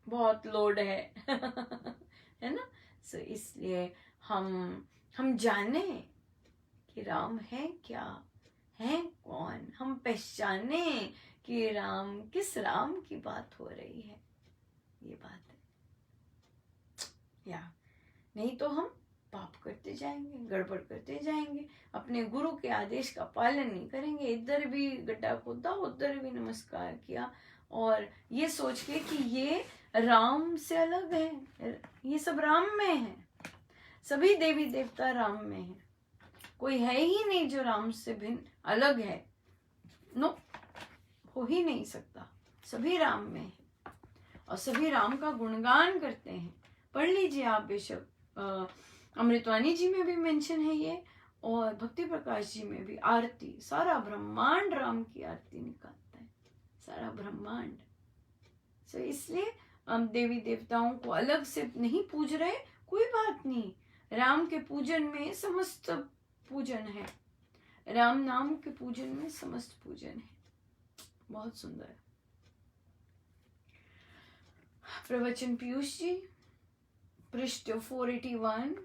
बहुत लोड है है ना। सो इसलिए हम जाने कि राम है क्या, है कौन, हम पहचाने कि राम, किस राम की बात हो रही है, ये बात है। या नहीं तो हम पाप करते जाएंगे, गड़बड़ करते जाएंगे, अपने गुरु के आदेश का पालन नहीं करेंगे। इधर भी गड्ढा खोदा, उधर भी नमस्कार किया, और ये सोच के कि ये राम से अलग है, ये सब राम में है, सभी देवी देवता राम में है, कोई है ही नहीं जो राम से भिन्न अलग है। नो, हो ही नहीं सकता, सभी राम में है और सभी राम का गुणगान करते हैं। पढ़ लीजिए आप, बेशक अमृतवाणी जी में भी मेंशन है ये, और भक्ति प्रकाश जी में भी। आरती, सारा ब्रह्मांड राम की आरती निकालता है, सारा ब्रह्मांड। सो इसलिए हम देवी देवताओं को अलग से नहीं पूज रहे, कोई बात नहीं। राम के पूजन में समस्त पूजन है, राम नाम के पूजन में समस्त पूजन है। बहुत सुंदर प्रवचन पीयूष जी, पृष्ठ 481,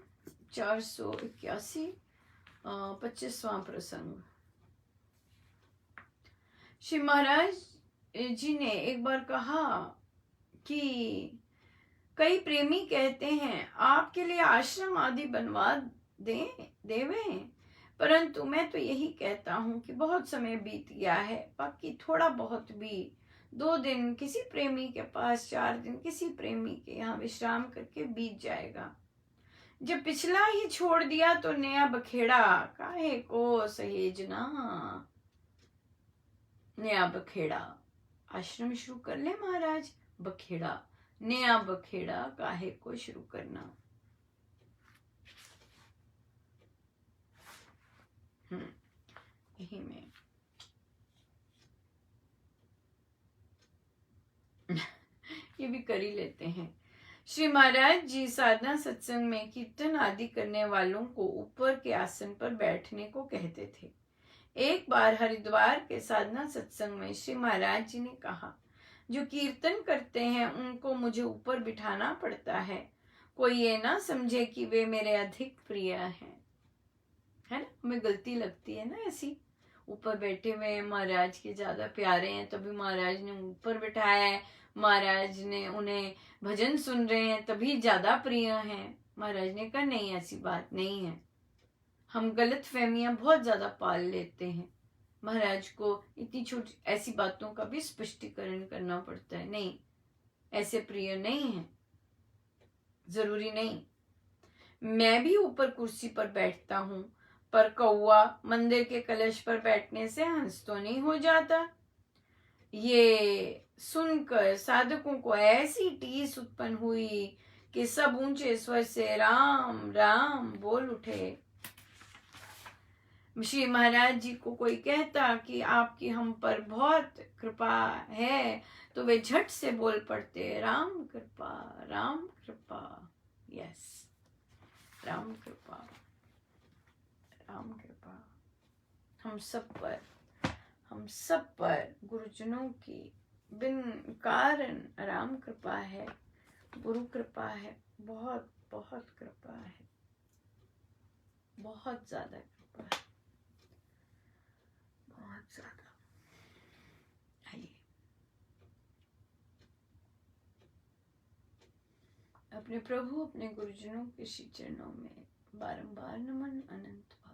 481, 25वां प्रसंग। श्री महाराज जी ने एक बार कहा कि कई प्रेमी कहते हैं आपके लिए आश्रम आदि बनवा देवें, परंतु मैं तो यही कहता हूँ कि बहुत समय बीत गया है, बाकी थोड़ा बहुत भी 2 दिन किसी प्रेमी के पास, 4 दिन किसी प्रेमी के यहाँ विश्राम करके बीत जाएगा। जब पिछला ही छोड़ दिया तो नया बखेड़ा काहे को सहेजना। नया बखेड़ा, आश्रम शुरू कर ले महाराज, बखेड़ा, नया बखेड़ा काहे को शुरू करना। यही में ये भी कर ही लेते हैं। श्री महाराज जी साधना सत्संग में कीर्तन आदि करने वालों को ऊपर के आसन पर बैठने को कहते थे। एक बार हरिद्वार के साधना सत्संग में श्री महाराज जी ने कहा, जो कीर्तन करते हैं उनको मुझे ऊपर बिठाना पड़ता है, कोई ये ना समझे कि वे मेरे अधिक प्रिय हैं। है ना, हमें गलती लगती है ना ऐसी, ऊपर बैठे हुए हैं, महाराज के ज्यादा प्यारे हैं तभी महाराज ने ऊपर बिठाया है, महाराज ने उन्हें भजन सुन रहे हैं तभी ज्यादा प्रिय हैं। महाराज ने कहा नहीं, ऐसी बात नहीं है। हम गलत फहमियां बहुत ज्यादा पाल लेते हैं। महाराज को इतनी छोटी ऐसी बातों का भी स्पष्टीकरण करना पड़ता है। नहीं, ऐसे प्रिय नहीं है, जरूरी नहीं। मैं भी ऊपर कुर्सी पर बैठता हूँ, पर कौवा मंदिर के कलश पर बैठने से हंस तो नहीं हो जाता। ये सुनकर साधकों को ऐसी टीस उत्पन्न हुई कि सब ऊंचे स्वर से राम राम बोल उठे। श्री महाराज जी को कोई कहता कि आपकी हम पर बहुत कृपा है, तो वे झट से बोल पड़ते, राम कृपा, राम कृपा। यस, राम कृपा, राम कृपा। हम सब पर गुरुजनों की बिन कारण राम कृपा है, गुरु कृपा है, बहुत बहुत कृपा है, बहुत ज्यादा कृपा है, बहुत ज्यादा। आइए अपने प्रभु, अपने गुरुजनों के श्री चरणों में बारंबार नमन, अनंत बार।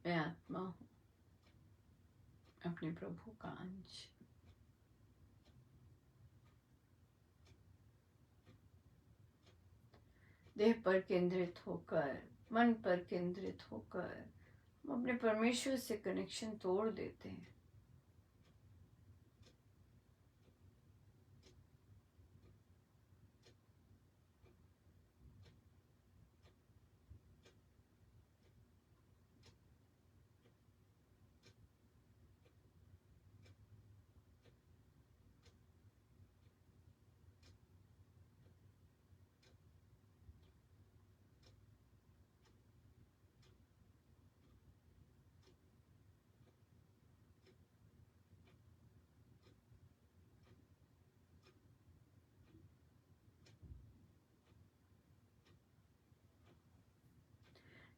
मैं आत्मा हूँ, अपने प्रभु का अंश। देह पर केंद्रित होकर, मन पर केंद्रित होकर हम अपने परमेश्वर से कनेक्शन तोड़ देते हैं।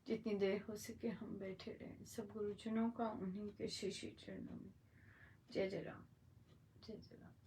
जितनी देर हो सके हम बैठे रहें, सब गुरुजनों का उन्हीं के श्री चरणों में जय जय राम, जय जय राम।